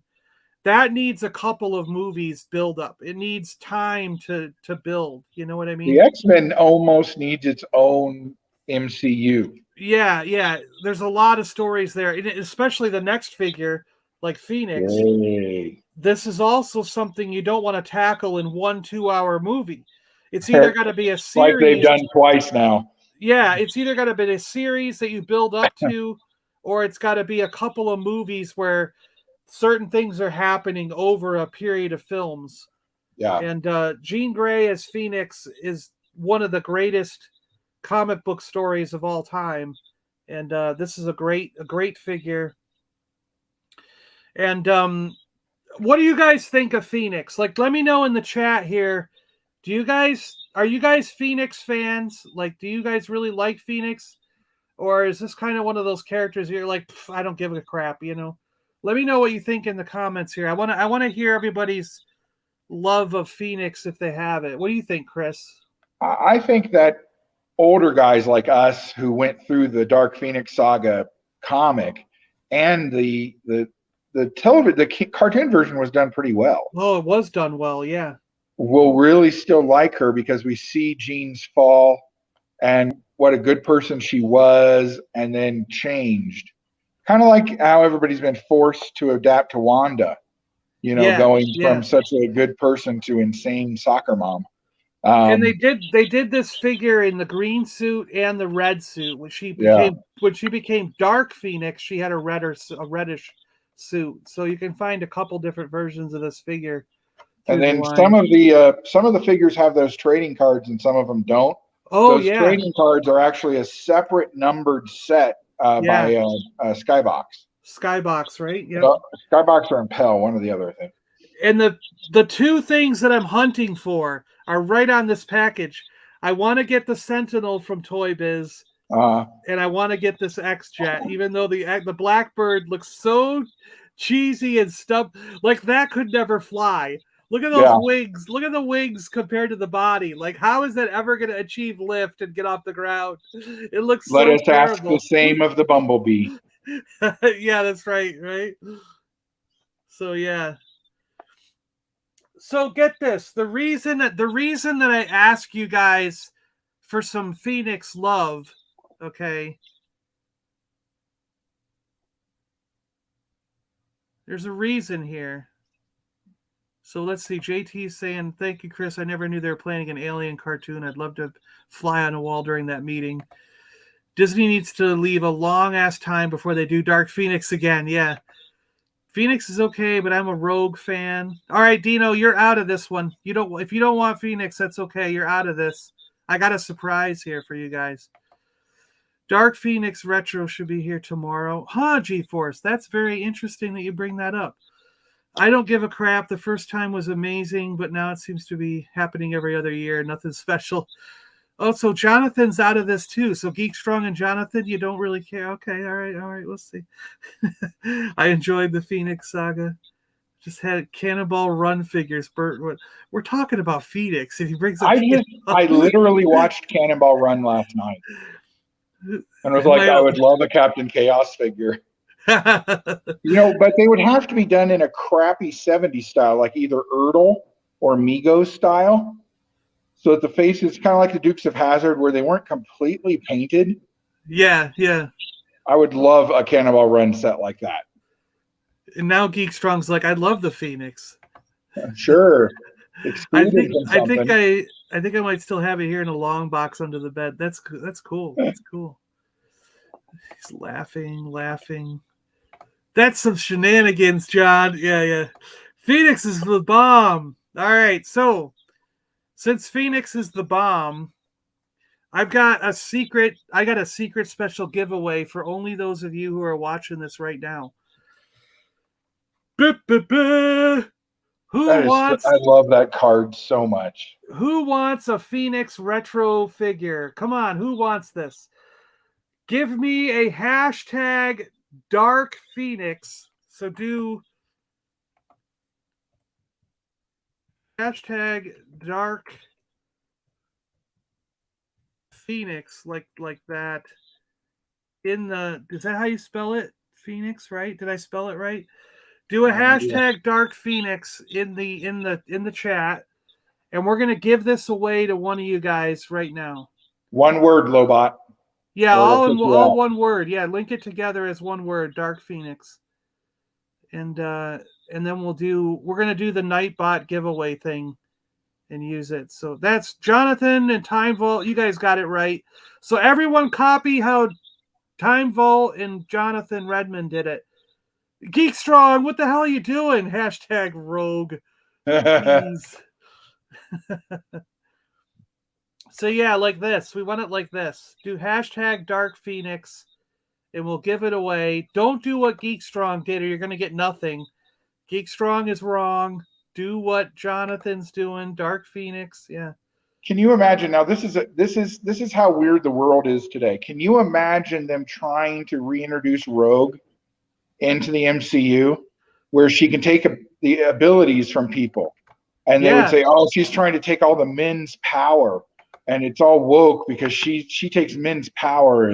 that needs a couple of movies build up. It needs time to build. You know what I mean? The X-Men almost needs its own MCU. Yeah. There's a lot of stories there, especially the next figure, like Phoenix. Yay. This is also something you don't want to tackle in 1-2 hour movie. It's either got to be a series. Like they've done twice now. Yeah, it's either got to be a series that you build up to, or it's got to be a couple of movies where certain things are happening over a period of films. Yeah. And Jean Grey as Phoenix is one of the greatest comic book stories of all time. And this is a great figure. And what do you guys think of Phoenix? Like, let me know in the chat here. Are you guys Phoenix fans? Like, do you guys really like Phoenix? Or is this kind of one of those characters you're like, I don't give a crap, Let me know what you think in the comments here. I want to hear everybody's love of Phoenix if they have it. What do you think, Chris? I think that older guys like us who went through the Dark Phoenix saga comic and the cartoon version was done pretty well. Oh, it was done well, yeah. We'll really still like her because we see Jean's fall and what a good person she was and then changed. Kind of like how everybody's been forced to adapt to Wanda, going from such a good person to insane soccer mom. And they did this figure in the green suit and the red suit. When she became Dark Phoenix, she had a reddish suit. So you can find a couple different versions of this figure. And then some of the figures have those trading cards and some of them don't. Oh, those trading cards are actually a separate numbered set by Skybox. Skybox, right? Yeah. Skybox or Impel, one or the other, I think. And the two things that I'm hunting for are right on this package. I want to get the Sentinel from Toy Biz, and I want to get this X-Jet, even though the Blackbird looks so cheesy and stuff. Like, that could never fly. Look at those wings. Look at the wings compared to the body. Like, how is that ever going to achieve lift and get off the ground? It looks so terrible. Let us ask the same of the Bumblebee. Yeah, that's right. So, yeah. So get this. The reason that I ask you guys for some Phoenix love, okay, There's a reason here. So let's see. JT saying, "Thank you, Chris. I never knew they were planning an alien cartoon. I'd love to fly on a wall during that meeting. Disney needs to leave a long ass time before they do Dark Phoenix again." Yeah. Phoenix is okay, but I'm a Rogue fan. All right, Dino, you're out of this one. If you don't want Phoenix, that's okay. You're out of this. I got a surprise here for you guys. Dark Phoenix Retro should be here tomorrow. Huh, G-Force. That's very interesting that you bring that up. I don't give a crap. The first time was amazing, but now it seems to be happening every other year. Nothing special. Oh, so Jonathan's out of this too. So Geek Strong and Jonathan, you don't really care. Okay, all right, we'll see. I enjoyed the Phoenix saga. Just had Cannonball Run figures. Bert, we're talking about Phoenix, and he brings up. I literally watched Cannonball Run last night, and was like, I would love a Captain Chaos figure. But they would have to be done in a crappy 70s style, like either Erdl or Migos style. So that the face is kind of like the Dukes of Hazzard, where they weren't completely painted. Yeah. I would love a Cannonball Run set like that. And now Geek Strong's like, I love the Phoenix. Sure. I think I might still have it here in a long box under the bed. That's cool. That's cool. He's laughing. That's some shenanigans, John. Yeah. Phoenix is the bomb. All right, so since Phoenix is the bomb, I got a secret special giveaway for only those of you who are watching this right now. I love that card so much. Who wants a Phoenix retro figure? Come on, who wants this? Give me a hashtag Dark Phoenix. So do hashtag Dark Phoenix like that. Is that how you spell it? Phoenix, right? Did I spell it right? Do a hashtag Dark Phoenix in the chat, and we're gonna give this away to one of you guys right now. One word, Lobot. Yeah, all one word. Yeah, link it together as one word, Dark Phoenix. And then we're gonna do the Nightbot giveaway thing and use it. So that's Jonathan and Time Vault. You guys got it right. So everyone copy how Time Vault and Jonathan Redmond did it. Geek Strong, what the hell are you doing? Hashtag Rogue. Please. So yeah, like this. We want it like this. Do hashtag Dark Phoenix, and we'll give it away. Don't do what Geek Strong did, or you're gonna get nothing. Geek Strong is wrong. Do what Jonathan's doing. Dark Phoenix. Yeah. Can you imagine now? This is how weird the world is today. Can you imagine them trying to reintroduce Rogue into the MCU, where she can take the abilities from people, and they would say, "Oh, she's trying to take all the men's power." And it's all woke because she takes men's power.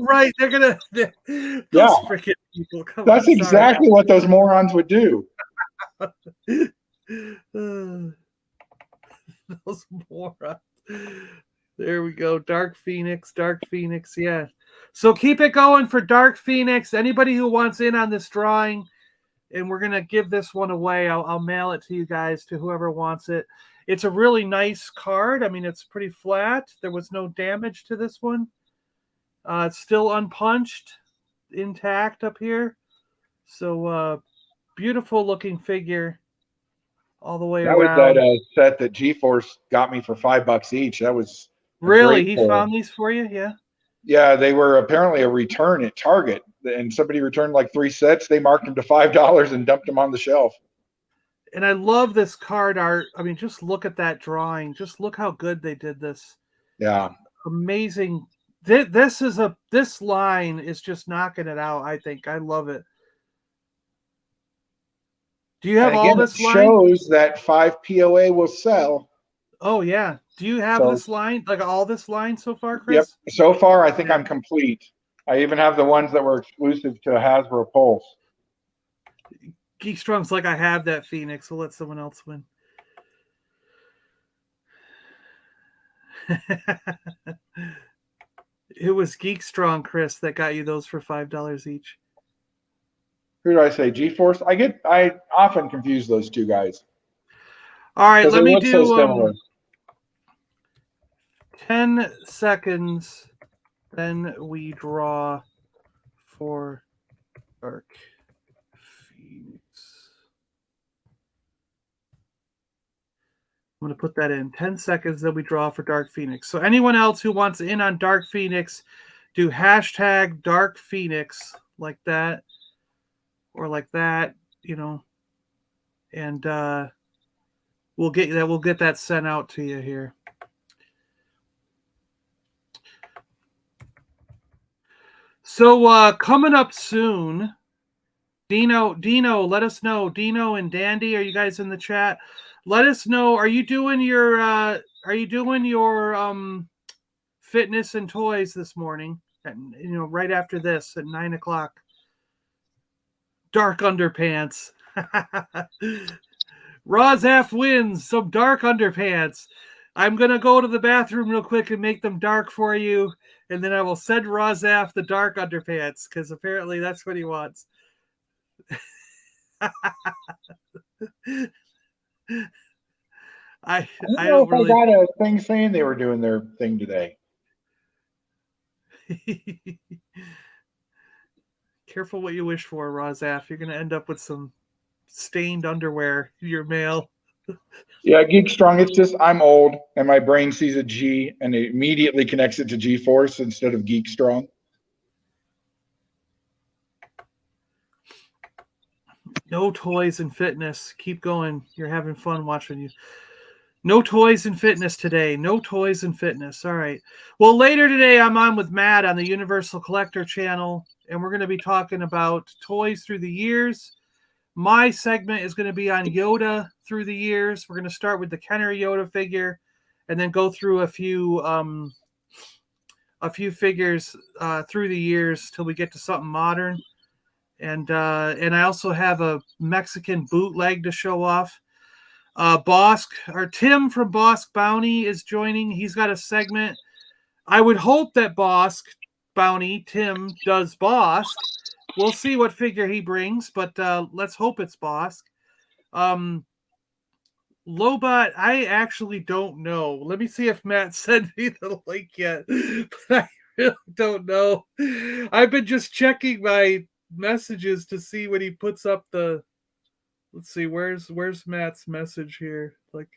Right. They're gonna freaking people. That's exactly what those morons would do. Those morons. There we go. Dark Phoenix. Yeah. So keep it going for Dark Phoenix. Anybody who wants in on this drawing, and we're gonna give this one away. I'll mail it to you guys, to whoever wants it. It's a really nice card. I mean, it's pretty flat. There was no damage to this one. It's still unpunched, intact up here. So beautiful looking figure all the way around. That was that set that G-Force got me for $5 each. That was really, he found these for you? Yeah. Yeah, they were apparently a return at Target, and somebody returned like 3 sets. They marked them to $5 and dumped them on the shelf. And I love this card art. I mean, just look at that drawing. Just look how good they did this. Yeah. Amazing. This line is just knocking it out, I think. I love it. Do you have all this line? It shows that 5 POA will sell. Oh, yeah. Do you have this line, like all this line so far, Chris? Yep. So far, I think I'm complete. I even have the ones that were exclusive to Hasbro Pulse. Geek Strong's like, I have that Phoenix. We'll let someone else win. It was Geek Strong, Chris, that got you those for $5 each. Who do I say? G-Force? I often confuse those two guys. All right, let They me look so similar. do 10 seconds. Then we draw for Dark Phoenix. I'm going to put that in 10 seconds. Then we draw for Dark Phoenix. So anyone else who wants in on Dark Phoenix, do hashtag Dark Phoenix like that or like that, and we'll get that. We'll get that sent out to you here. So coming up soon, Dino, let us know. Dino and Dandy, are you guys in the chat? Let us know. Are you doing your fitness and toys this morning? Right after this at 9:00. Dark underpants. Rozaf wins some dark underpants. I'm gonna go to the bathroom real quick and make them dark for you, and then I will send Rozaf the dark underpants because apparently that's what he wants. I don't know if really... I got a thing saying they were doing their thing today. Careful what you wish for, Rozaf. You're going to end up with some stained underwear in your mail. Yeah, Geek Strong. It's just I'm old and my brain sees a G and it immediately connects it to G-Force instead of Geek Strong. No toys and fitness. Keep going. You're having fun watching you. No toys and fitness today. No toys and fitness. All right. Well, later today, I'm on with Matt on the Universal Collector channel, and we're going to be talking about toys through the years. My segment is going to be on Yoda through the years. We're going to start with the Kenner Yoda figure, and then go through a few figures through the years till we get to something modern. And I also have a Mexican bootleg to show off. Bosk, or Tim from Bosk Bounty is joining. He's got a segment. I would hope that Bosk Bounty, Tim, does Bosk. We'll see what figure he brings, but let's hope it's Bosk. Lobot, I actually don't know. Let me see if Matt sent me the link yet. But I really don't know. I've been just checking my messages to see when he puts up the... Let's see, where's Matt's message here? Like,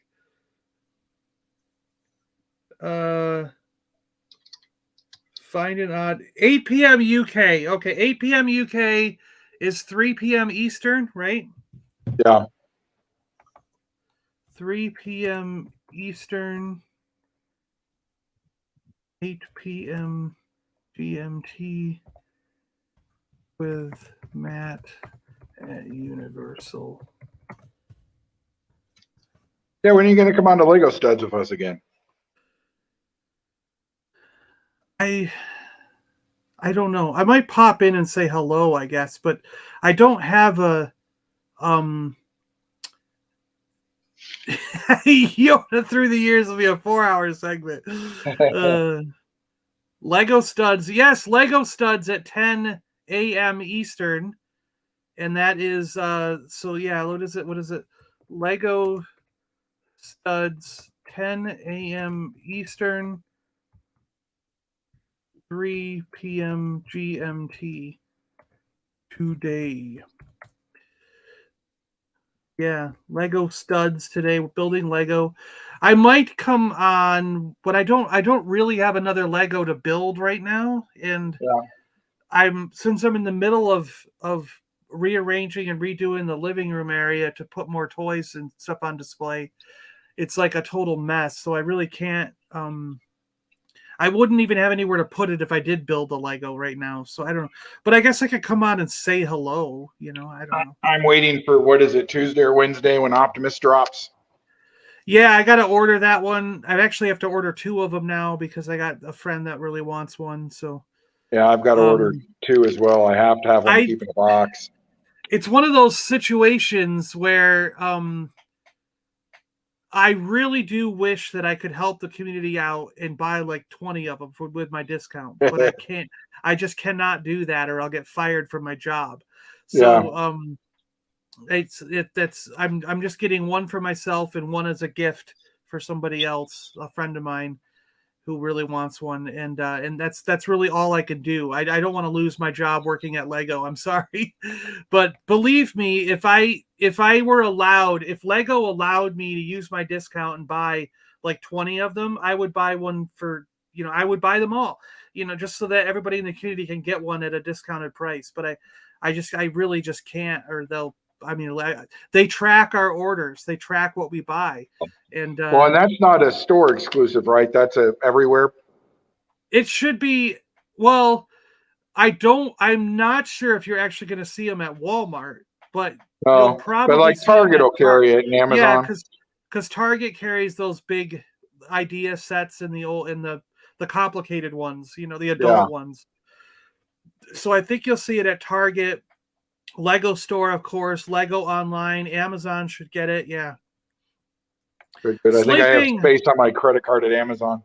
find an odd 8 p.m. UK. Okay, 8 p.m. UK is 3 p.m. Eastern, right? Yeah. 3 p.m. Eastern, 8 p.m. GMT with Matt at Universal. Yeah, when are you going to come on to Lego Studs with us again? I don't know. I might pop in and say hello, I guess, but I don't have a Yoda through the years will be a 4-hour segment. Lego Studs. Yes, Lego Studs at 10 a.m. Eastern. And that is so yeah, what is it? Lego Studs 10 a.m. Eastern, 3 p.m. GMT today. Yeah, Lego Studs today. We're building Lego. I might come on, but I don't really have another Lego to build right now. And yeah. Since I'm in the middle of rearranging and redoing the living room area to put more toys and stuff on display, it's like a total mess. So I really can't I wouldn't even have anywhere to put it if I did build a Lego right now. So I don't know, but I guess I could come on and say hello. I don't know. I'm waiting for, what is it, Tuesday or Wednesday when Optimus drops? Yeah, I got to order that one. I actually have to order 2 of them now because I got a friend that really wants one. So yeah, I've got to order 2 as well. I have to have one to keep in a box. It's one of those situations where I really do wish that I could help the community out and buy like 20 of them with my discount, but I can't. I just cannot do that, or I'll get fired from my job. So I'm just getting one for myself and one as a gift for somebody else, a friend of mine who really wants one, and that's really all I can do. I don't want to lose my job working at Lego. I'm sorry, but believe me, if Lego allowed me to use my discount and buy like 20 of them, I would buy one for, I would buy them all, just so that everybody in the community can get one at a discounted price. But I really just can't, or they track our orders, they track what we buy. And and that's not a store exclusive, right? That's everywhere. It should be. Well, I'm not sure if you're actually going to see them at Walmart, but you'll probably but like Target will carry it, and Amazon. Yeah, because Target carries those big idea sets and the complicated ones, the adult ones. So I think you'll see it at Target, Lego store, of course, Lego online, Amazon should get it. Yeah. Good. I think I have space on my credit card at Amazon.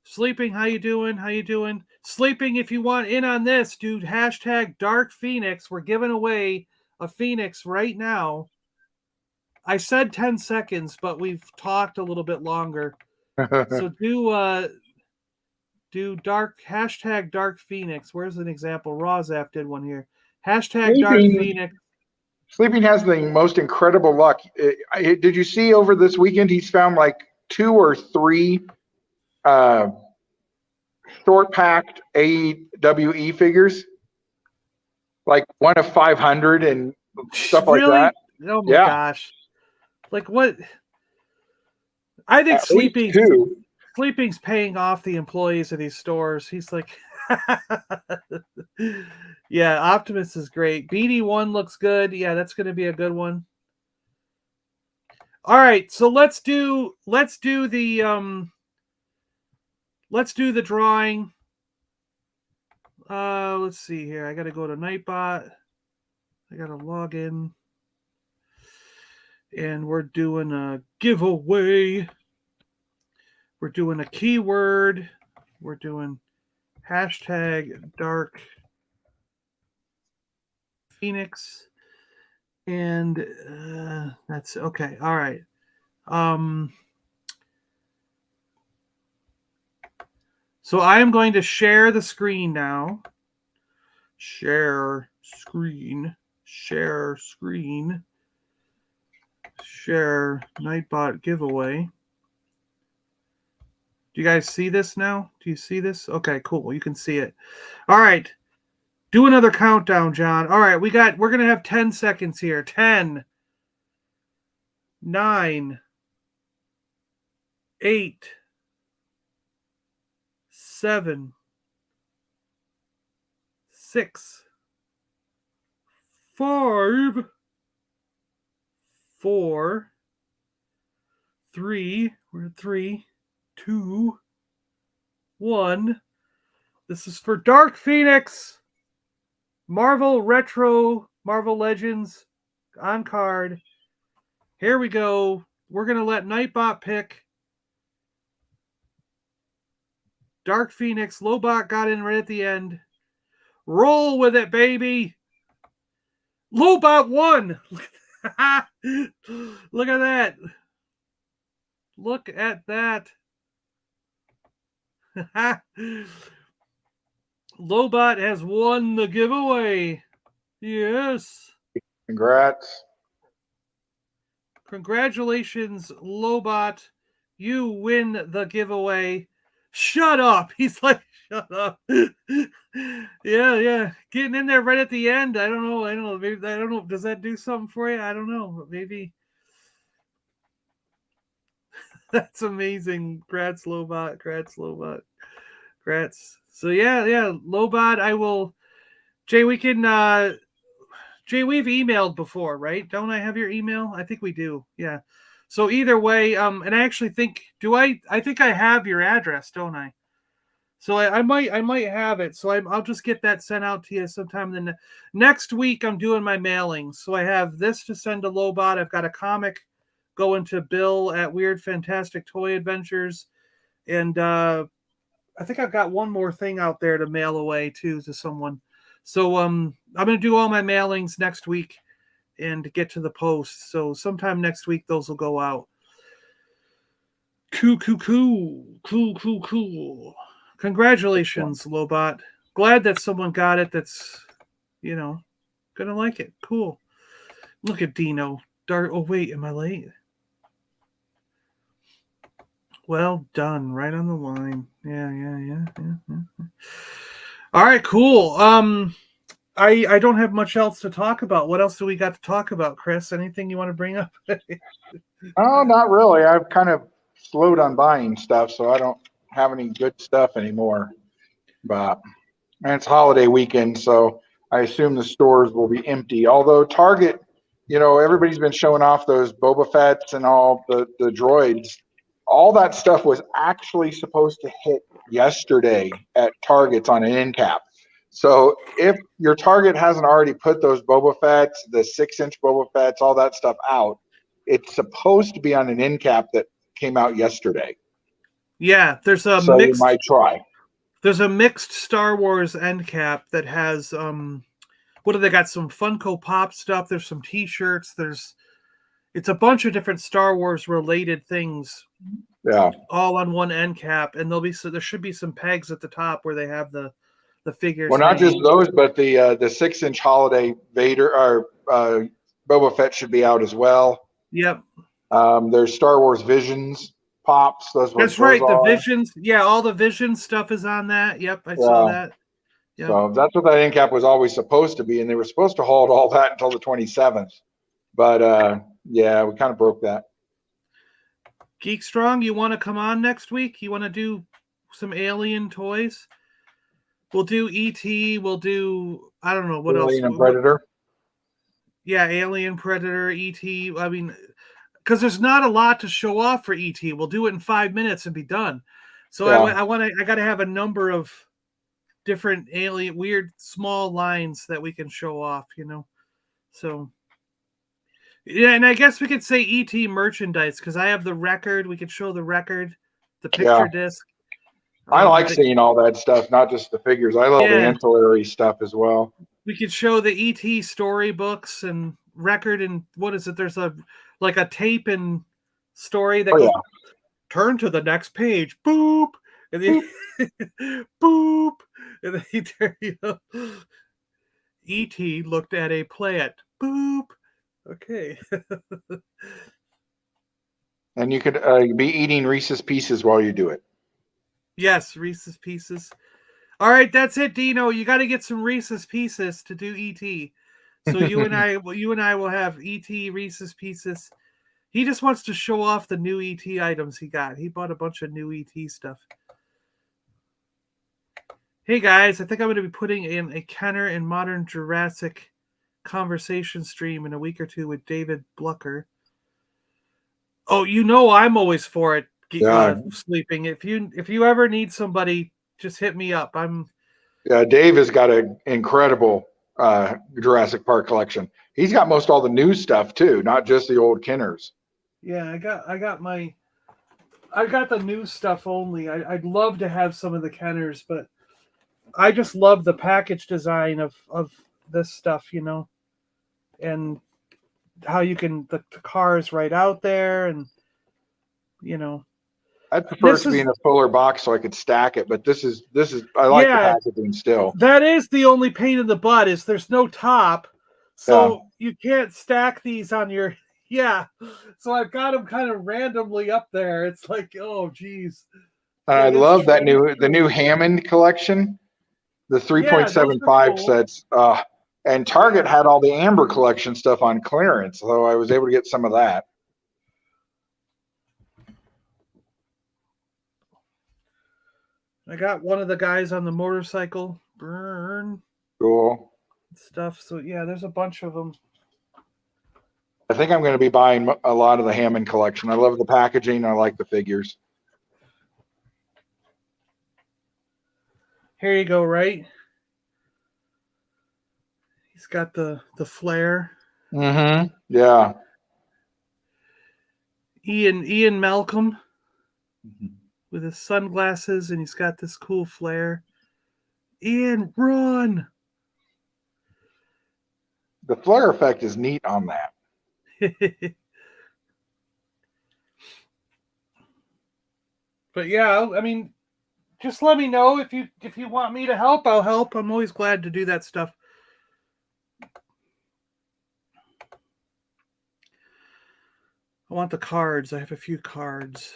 Sleeping, how you doing? Sleeping, if you want in on this, dude, hashtag Dark Phoenix. We're giving away a Phoenix right now. I said 10 seconds, but we've talked a little bit longer. So do hashtag Dark Phoenix. Where's an example? Rawzap did one here. Hashtag Dark Phoenix. Sleeping has the most incredible luck. Did you see over this weekend he's found like 2 or 3 short packed AWE figures, like one of 500 and stuff like that. Oh my gosh! Like what? I think Sleeping's paying off the employees of these stores. He's like, yeah, Optimus is great. BD1 looks good. Yeah, that's going to be a good one. All right, so let's do the drawing. Let's see here. I got to go to Nightbot. I got to log in. And we're doing a giveaway. We're doing a keyword. We're doing hashtag Dark Phoenix. And that's okay. All right. So I am going to share the screen now. Share screen. Share Nightbot giveaway. Do you guys see this now? Do you see this? Okay, cool. You can see it. All right. Do another countdown, John. All right, we're going to have 10 seconds here. 10, 9, 8, 7, 6, 5, 4, 3, we're at 3, 2, 1. This is for Dark Phoenix, Marvel Retro, Marvel Legends on card. Here we go. We're going to let Nightbot pick. Dark Phoenix. Lobot got in right at the end. Roll with it, baby. Lobot won. Look at that. Look at that. Lobot has won the giveaway. Yes. Congrats. Congratulations, Lobot. You win the giveaway. Shut up. He's like, shut up. Yeah. Getting in there right at the end. I don't know. Maybe, I don't know. Does that do something for you? I don't know. Maybe. That's amazing. Congrats, Lobot. Congrats. So yeah. Lobot, I will. Jay, we can. Jay, we've emailed before, right? Don't I have your email? I think we do. Yeah. So either way, and I actually think, I think I have your address, don't I? So I might have it. So I'll just get that sent out to you sometime. Then next week I'm doing my mailings. So I have this to send to Lobot. I've got a comic going to Bill at Weird Fantastic Toy Adventures, and I think I've got one more thing out there to mail away too to someone. So I'm gonna do all my mailings next week and get to the post. So sometime next week those will go out. Cool. Congratulations, Lobot. Glad that someone got it that's, gonna like it. Cool. Look at Dino. Oh, wait, am I late? Well done. Right on the line. Yeah. All right, cool. I don't have much else to talk about. What else do we got to talk about, Chris? Anything you want to bring up? Oh, not really. I've kind of slowed on buying stuff, so I don't have any good stuff anymore. But and it's holiday weekend, so I assume the stores will be empty. Although Target, everybody's been showing off those Boba Fett's and all the droids. All that stuff was actually supposed to hit yesterday at Target's on an end cap. So if your Target hasn't already put those Boba Fett's, the 6-inch Boba Fett's, all that stuff out, it's supposed to be on an end cap that came out yesterday. Yeah, there's a so mixed. You might try. There's a mixed Star Wars end cap that has what do they got? Some Funko Pop stuff. There's some T-shirts. It's a bunch of different Star Wars related things. Yeah. All on one end cap, and there should be some pegs at the top where they have the figures. Well, not just those, but the 6-inch holiday Vader or Boba Fett should be out as well. Yep. There's Star Wars Visions pops. That's right. The Visions. Yeah, all the Visions stuff is on that. Yep, I saw that. Yep. So that's what that end cap was always supposed to be, and they were supposed to hold all that until the 27th. But we kind of broke that. Geek Strong, you want to come on next week? You want to do some alien toys? We'll do E.T. We'll do, I don't know, what else? Alien and Predator? Yeah, Alien, Predator, E.T. I mean, because there's not a lot to show off for E.T. We'll do it in 5 minutes and be done. So I got to have a number of different alien, weird, small lines that we can show off, So... Yeah, and I guess we could say ET merchandise because I have the record. We could show the record, the picture disc. I like seeing all that stuff, not just the figures. I love the ancillary stuff as well. We could show the ET storybooks and record, and what is it? There's a tape and story that goes, turn to the next page. Boop, and then boop, and then ET looked at a plant. Boop. Okay. And you could be eating Reese's Pieces while you do it. Yes, Reese's Pieces. All right, that's it, Dino. You got to get some Reese's Pieces to do ET. So you and I will have ET Reese's Pieces. He just wants to show off the new ET items he got. He bought a bunch of new ET stuff. Hey guys, I think I'm going to be putting in a Kenner and Modern Jurassic conversation stream in a week or two with David Blucker. Oh, I'm always for it. Sleeping. If you ever need somebody, just hit me up. Dave has got an incredible Jurassic Park collection. He's got most all the new stuff too, not just the old Kenners. Yeah, I got the new stuff only. I'd love to have some of the Kenners, but I just love the package design of this stuff, and how you can the cars right out there, and I'd prefer to be in a fuller box so I could stack it, but this is I like the packaging still. That is the only pain in the butt is there's no top, so you can't stack these on your So I've got them kind of randomly up there. It's like, oh geez. I love that the new Hammond collection, the 3.75 sets. And Target had all the Amber collection stuff on clearance, so I was able to get some of that. I got one of the guys on the motorcycle. Burn. Cool. Stuff. So, there's a bunch of them. I think I'm going to be buying a lot of the Hammond collection. I love the packaging. I like the figures. Here you go, right? He's got the flare. Mm-hmm. Yeah. Ian Malcolm with his sunglasses, and he's got this cool flare. Ian, run! The flare effect is neat on that. But yeah, I mean, just let me know if you want me to help. I'll help. I'm always glad to do that stuff. I want the cards. I have a few cards.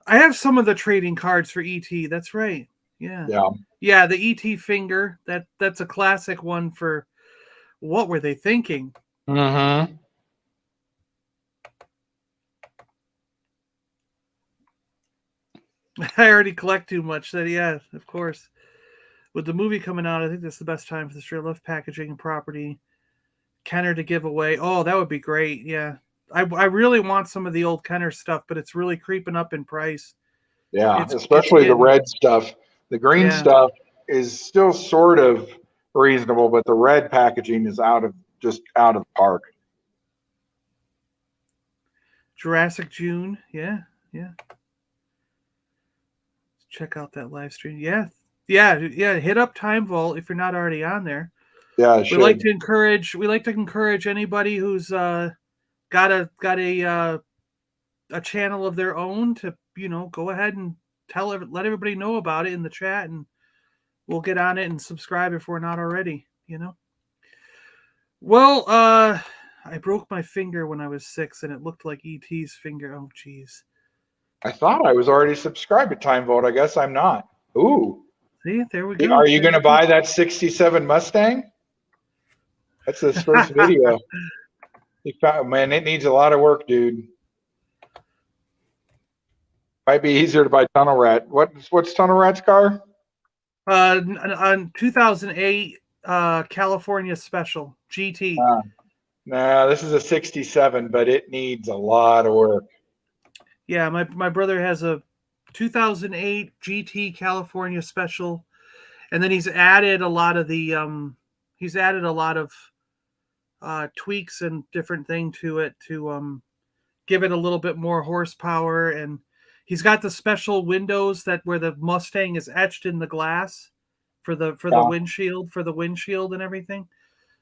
I have some of the trading cards for ET. That's right. Yeah. Yeah, the ET finger. That's a classic one for what were they thinking? Mm-hmm. I already collect too much. That yeah, of course. With the movie coming out, I think that's the best time for the straight love packaging and property. Kenner to give away. Oh, that would be great. Yeah. I really want some of the old Kenner stuff, but it's really creeping up in price. Yeah, especially the red stuff. The green stuff is still sort of reasonable, but the red packaging is out of the park. Jurassic June. Yeah. Check out that live stream. Yeah. Hit up Time Vault if you're not already on there. Yeah, we like to encourage anybody who's got a channel of their own to go ahead and let everybody know about it in the chat, and we'll get on it and subscribe if we're not already. Well, I broke my finger when I was 6, and it looked like ET's finger. Oh, geez. I thought I was already subscribed to Time Vault. I guess I'm not. Ooh. See, there we go. Are you going to buy that 67 Mustang? That's his first video. Man, it needs a lot of work, dude. Might be easier to buy Tunnel Rat. What's Tunnel Rat's car? On 2008 California Special GT. Nah, this is a 67, but it needs a lot of work. Yeah, my brother has a 2008 GT California Special, and then he's added a lot of tweaks and different thing to it to give it a little bit more horsepower, and he's got the special windows where the Mustang is etched in the glass for the windshield and everything.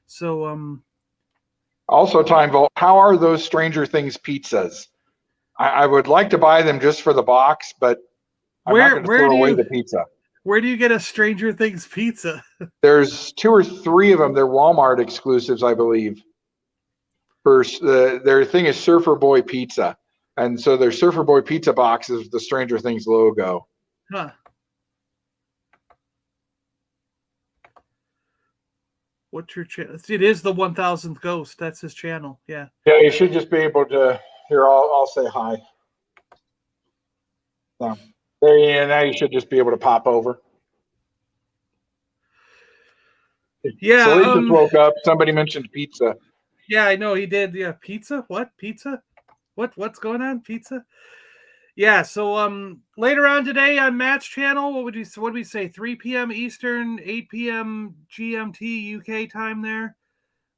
So also, Time Vault, how are those Stranger Things pizzas? I would like to buy them just for the box, but I'm not going to throw away the pizza. Where do you get a Stranger Things pizza? There's 2 or 3 of them. They're Walmart exclusives, I believe. First, their thing is Surfer Boy Pizza. And so their Surfer Boy Pizza box is the Stranger Things logo. Huh. What's your channel? It is the 1000th Ghost. That's his channel. Yeah. Yeah, you should just be able to. Here, I'll say hi. No. Now you should just be able to pop over. Yeah. So he just woke up. Somebody mentioned pizza. Yeah, I know he did. Yeah, pizza? What? Pizza? What's going on? Pizza? Yeah, so later on today on Matt's channel, what would we say? 3 p.m. Eastern, 8 p.m. GMT UK time there.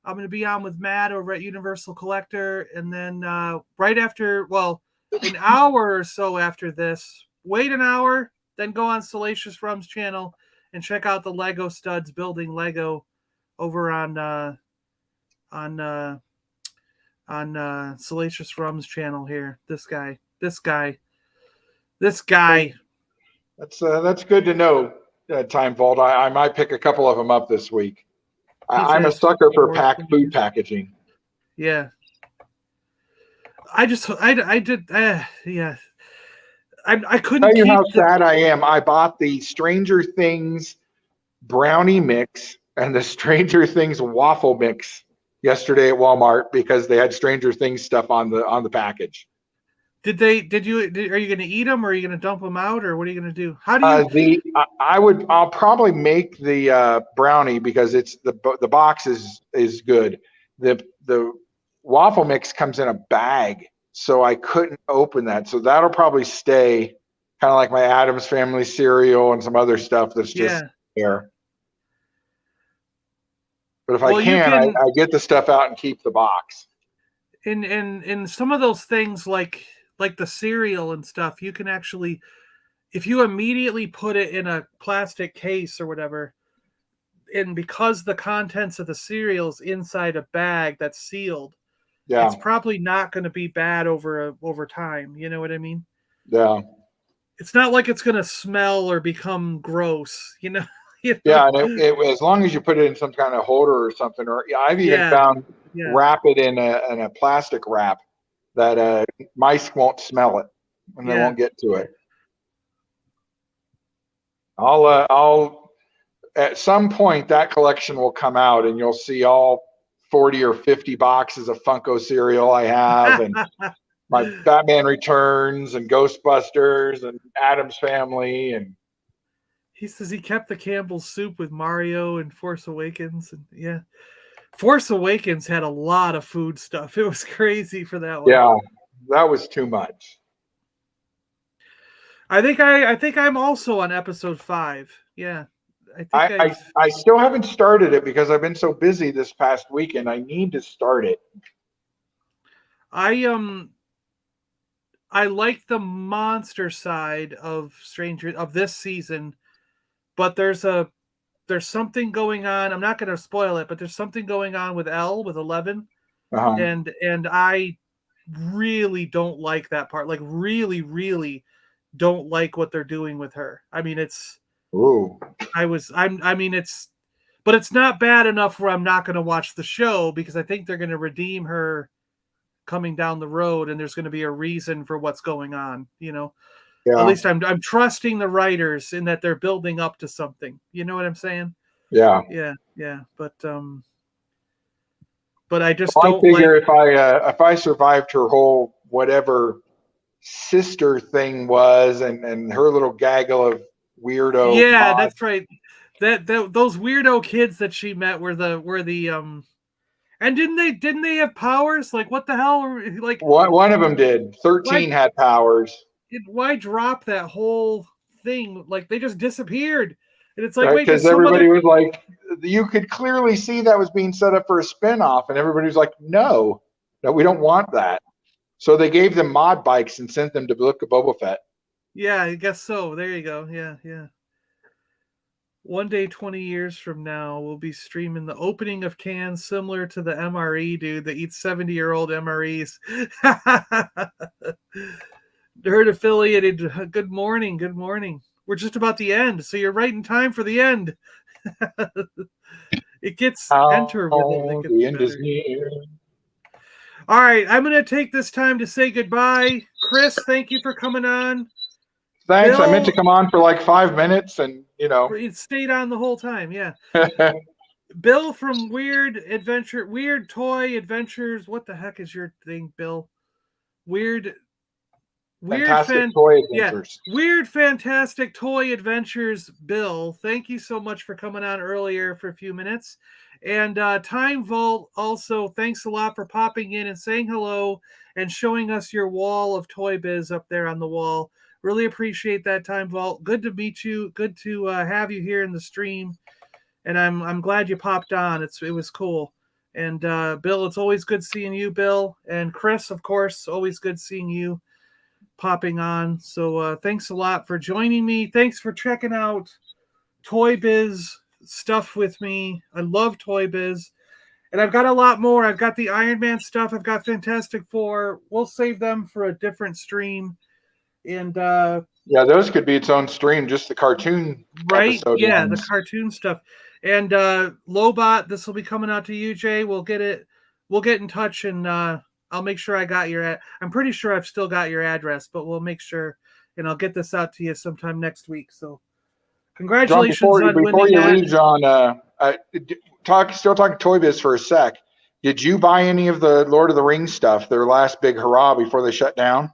I'm going to be on with Matt over at Universal Collector, and then right after, an hour or so after this, wait an hour, then go on Salacious Rum's channel and check out the Lego Studs building Lego over on Salacious Rum's channel here. This guy. That's good to know. Time Vault. I might pick a couple of them up this week. I'm a sucker for food packaging. Yeah. I couldn't tell you how sad I am. I bought the Stranger Things brownie mix and the Stranger Things waffle mix yesterday at Walmart because they had Stranger Things stuff on the package. Are you going to eat them, or are you going to dump them out, or what are you going to do? How do you? I'll probably make the brownie because it's the box is good. The waffle mix comes in a bag, so I couldn't open that. So that'll probably stay, kind of like my Addams Family cereal and some other stuff that's just there. But if I can, I get the stuff out and keep the box. In some of those things like the cereal and stuff, you can actually, if you immediately put it in a plastic case or whatever, and because the contents of the cereal's inside a bag that's sealed, Yeah. it's probably not going to be bad over time. You know what I mean? Yeah. It's not like it's going to smell or become gross, you know? Yeah, and as long as you put it in some kind of holder or something, or I've even found wrap it in a plastic wrap that mice won't smell it and they won't get to it. I'll at some point that collection will come out and you'll see all 40 or 50 boxes of Funko cereal I have and my Batman Returns and Ghostbusters and Addams Family. And he says he kept the Campbell's soup with Mario and Force Awakens. And Force Awakens had a lot of food stuff. It was crazy for that one. Yeah, that was too much. I think I'm also on episode 5. Yeah. I still haven't started it because I've been so busy this past weekend. I need to start it. I like the monster side of this season, but there's something going on. I'm not going to spoil it, but there's something going on with 11, and I really don't like that part. Like really, really don't like what they're doing with her. I mean, it's. Ooh. But it's not bad enough where I'm not going to watch the show because I think they're going to redeem her coming down the road, and there's going to be a reason for what's going on. You know, at least I'm trusting the writers in that they're building up to something. You know what I'm saying? Yeah. But I just I don't figure if I survived her whole whatever sister thing was and her little gaggle of weirdo. Yeah, that's right. That those weirdo kids that she met were the and didn't they have powers? Like what the hell? Like one of them did. 13 had powers. Why drop that whole thing? Like they just disappeared. And it's like, right, wait, because everybody was like, you could clearly see that was being set up for a spinoff, and everybody was like, no, we don't want that. So they gave them mod bikes and sent them to look at Boba Fett. Yeah, I guess so. There you go. Yeah. One day, 20 years from now, we'll be streaming the opening of cans similar to the MRE dude that eats 70-year-old MREs. Nerd affiliated. Good morning. We're just about the end, so you're right in time for the end. It gets enter. The end is near. All right, I'm going to take this time to say goodbye. Chris, thank you for coming on. Thanks. Bill, I meant to come on for like 5 minutes, and it stayed on the whole time. Yeah. Bill from Weird Toy Adventures. What the heck is your thing, Bill? Fantastic Toy Adventures. Yeah. Weird Fantastic Toy Adventures, Bill. Thank you so much for coming on earlier for a few minutes. And Time Vault, also, thanks a lot for popping in and saying hello and showing us your wall of Toy Biz up there on the wall. Really appreciate that, Time Vault. Good to meet you. Good to have you here in the stream. And I'm glad you popped on. It was cool. And Bill, it's always good seeing you, Bill. And Chris, of course, always good seeing you popping on. So thanks a lot for joining me. Thanks for checking out Toy Biz stuff with me. I love Toy Biz. And I've got a lot more. I've got the Iron Man stuff. I've got Fantastic Four. We'll save them for a different stream. And those could be its own stream, just the cartoon. Right? Yeah, ones. The cartoon stuff. And Lobot, this will be coming out to you, Jay. We'll get in touch, and I'll make sure I got your I'm pretty sure I've still got your address, but we'll make sure, and I'll get this out to you sometime next week. So congratulations John, on winning. Before you leave, John, still talking Toy Biz for a sec. Did you buy any of the Lord of the Rings stuff, their last big hurrah before they shut down?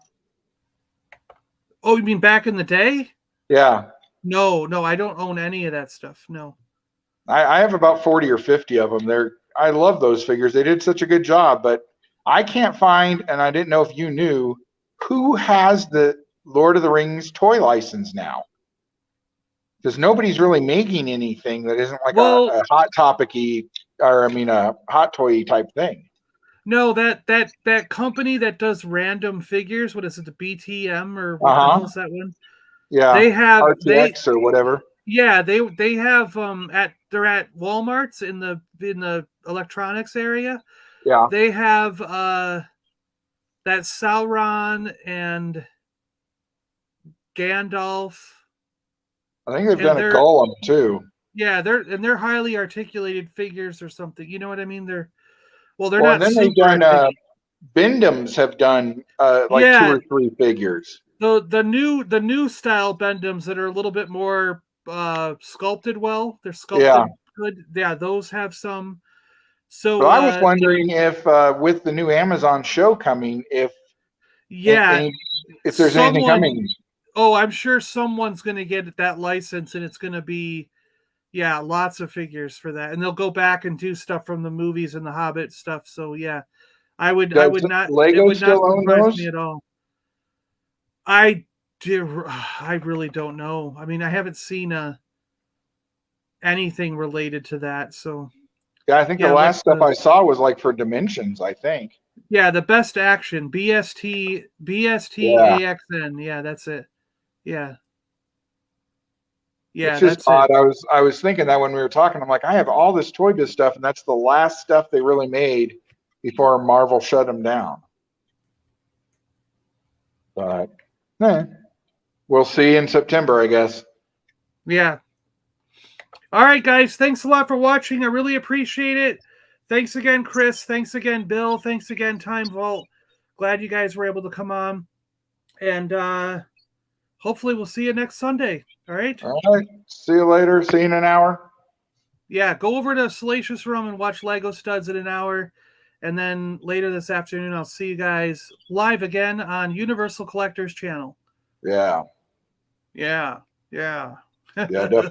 Oh, you mean back in the day? Yeah. No, I don't own any of that stuff. No. I have about 40 or 50 of them. I love those figures. They did such a good job, but I can't find, and I didn't know if you knew, who has the Lord of the Rings toy license now. Because nobody's really making anything that isn't like a Hot Topic-y, or a Hot Toy type thing. No, that company that does random figures, what is it, the BTM or what the hell is that one? Yeah, they have RTX or whatever. Yeah, they have they're at Walmart's in the electronics area. Yeah. They have that Sauron and Gandalf. I think they've And done a Golem too. Yeah, they're highly articulated figures or something. You know what I mean? They're Well, not and then super they've done articulated. Bendham's have done like Yeah. 2 or 3 figures. The new style Bendhams that are a little bit more sculpted well. They're sculpted good. Yeah, those have some. So But I was wondering if with the new Amazon show coming, if there's anything coming. Oh, I'm sure someone's going to get that license, and it's going to be, lots of figures for that, and they'll go back and do stuff from the movies and the Hobbit stuff. So yeah, I would not. Lego it would still not own surprise those? me at all. I really don't know. I mean, I haven't seen anything related to that. So Yeah, I think the last stuff I saw was like for Dimensions, I think. Yeah, the Best Action, BST AXN. Yeah, that's it. Yeah. Yeah, it's just odd. I was thinking that when we were talking, I'm like, I have all this Toy Biz stuff, and that's the last stuff they really made before Marvel shut them down. But we'll see in September, I guess. Yeah. All right, guys. Thanks a lot for watching. I really appreciate it. Thanks again, Chris. Thanks again, Bill. Thanks again, Time Vault. Glad you guys were able to come on. And hopefully we'll see you next Sunday. All right? All right. See you later. See you in an hour. Yeah, go over to Salacious Room and watch Lego Studs in an hour. And then later this afternoon, I'll see you guys live again on Universal Collectors channel. Yeah. Yeah. Yeah. Yeah, definitely.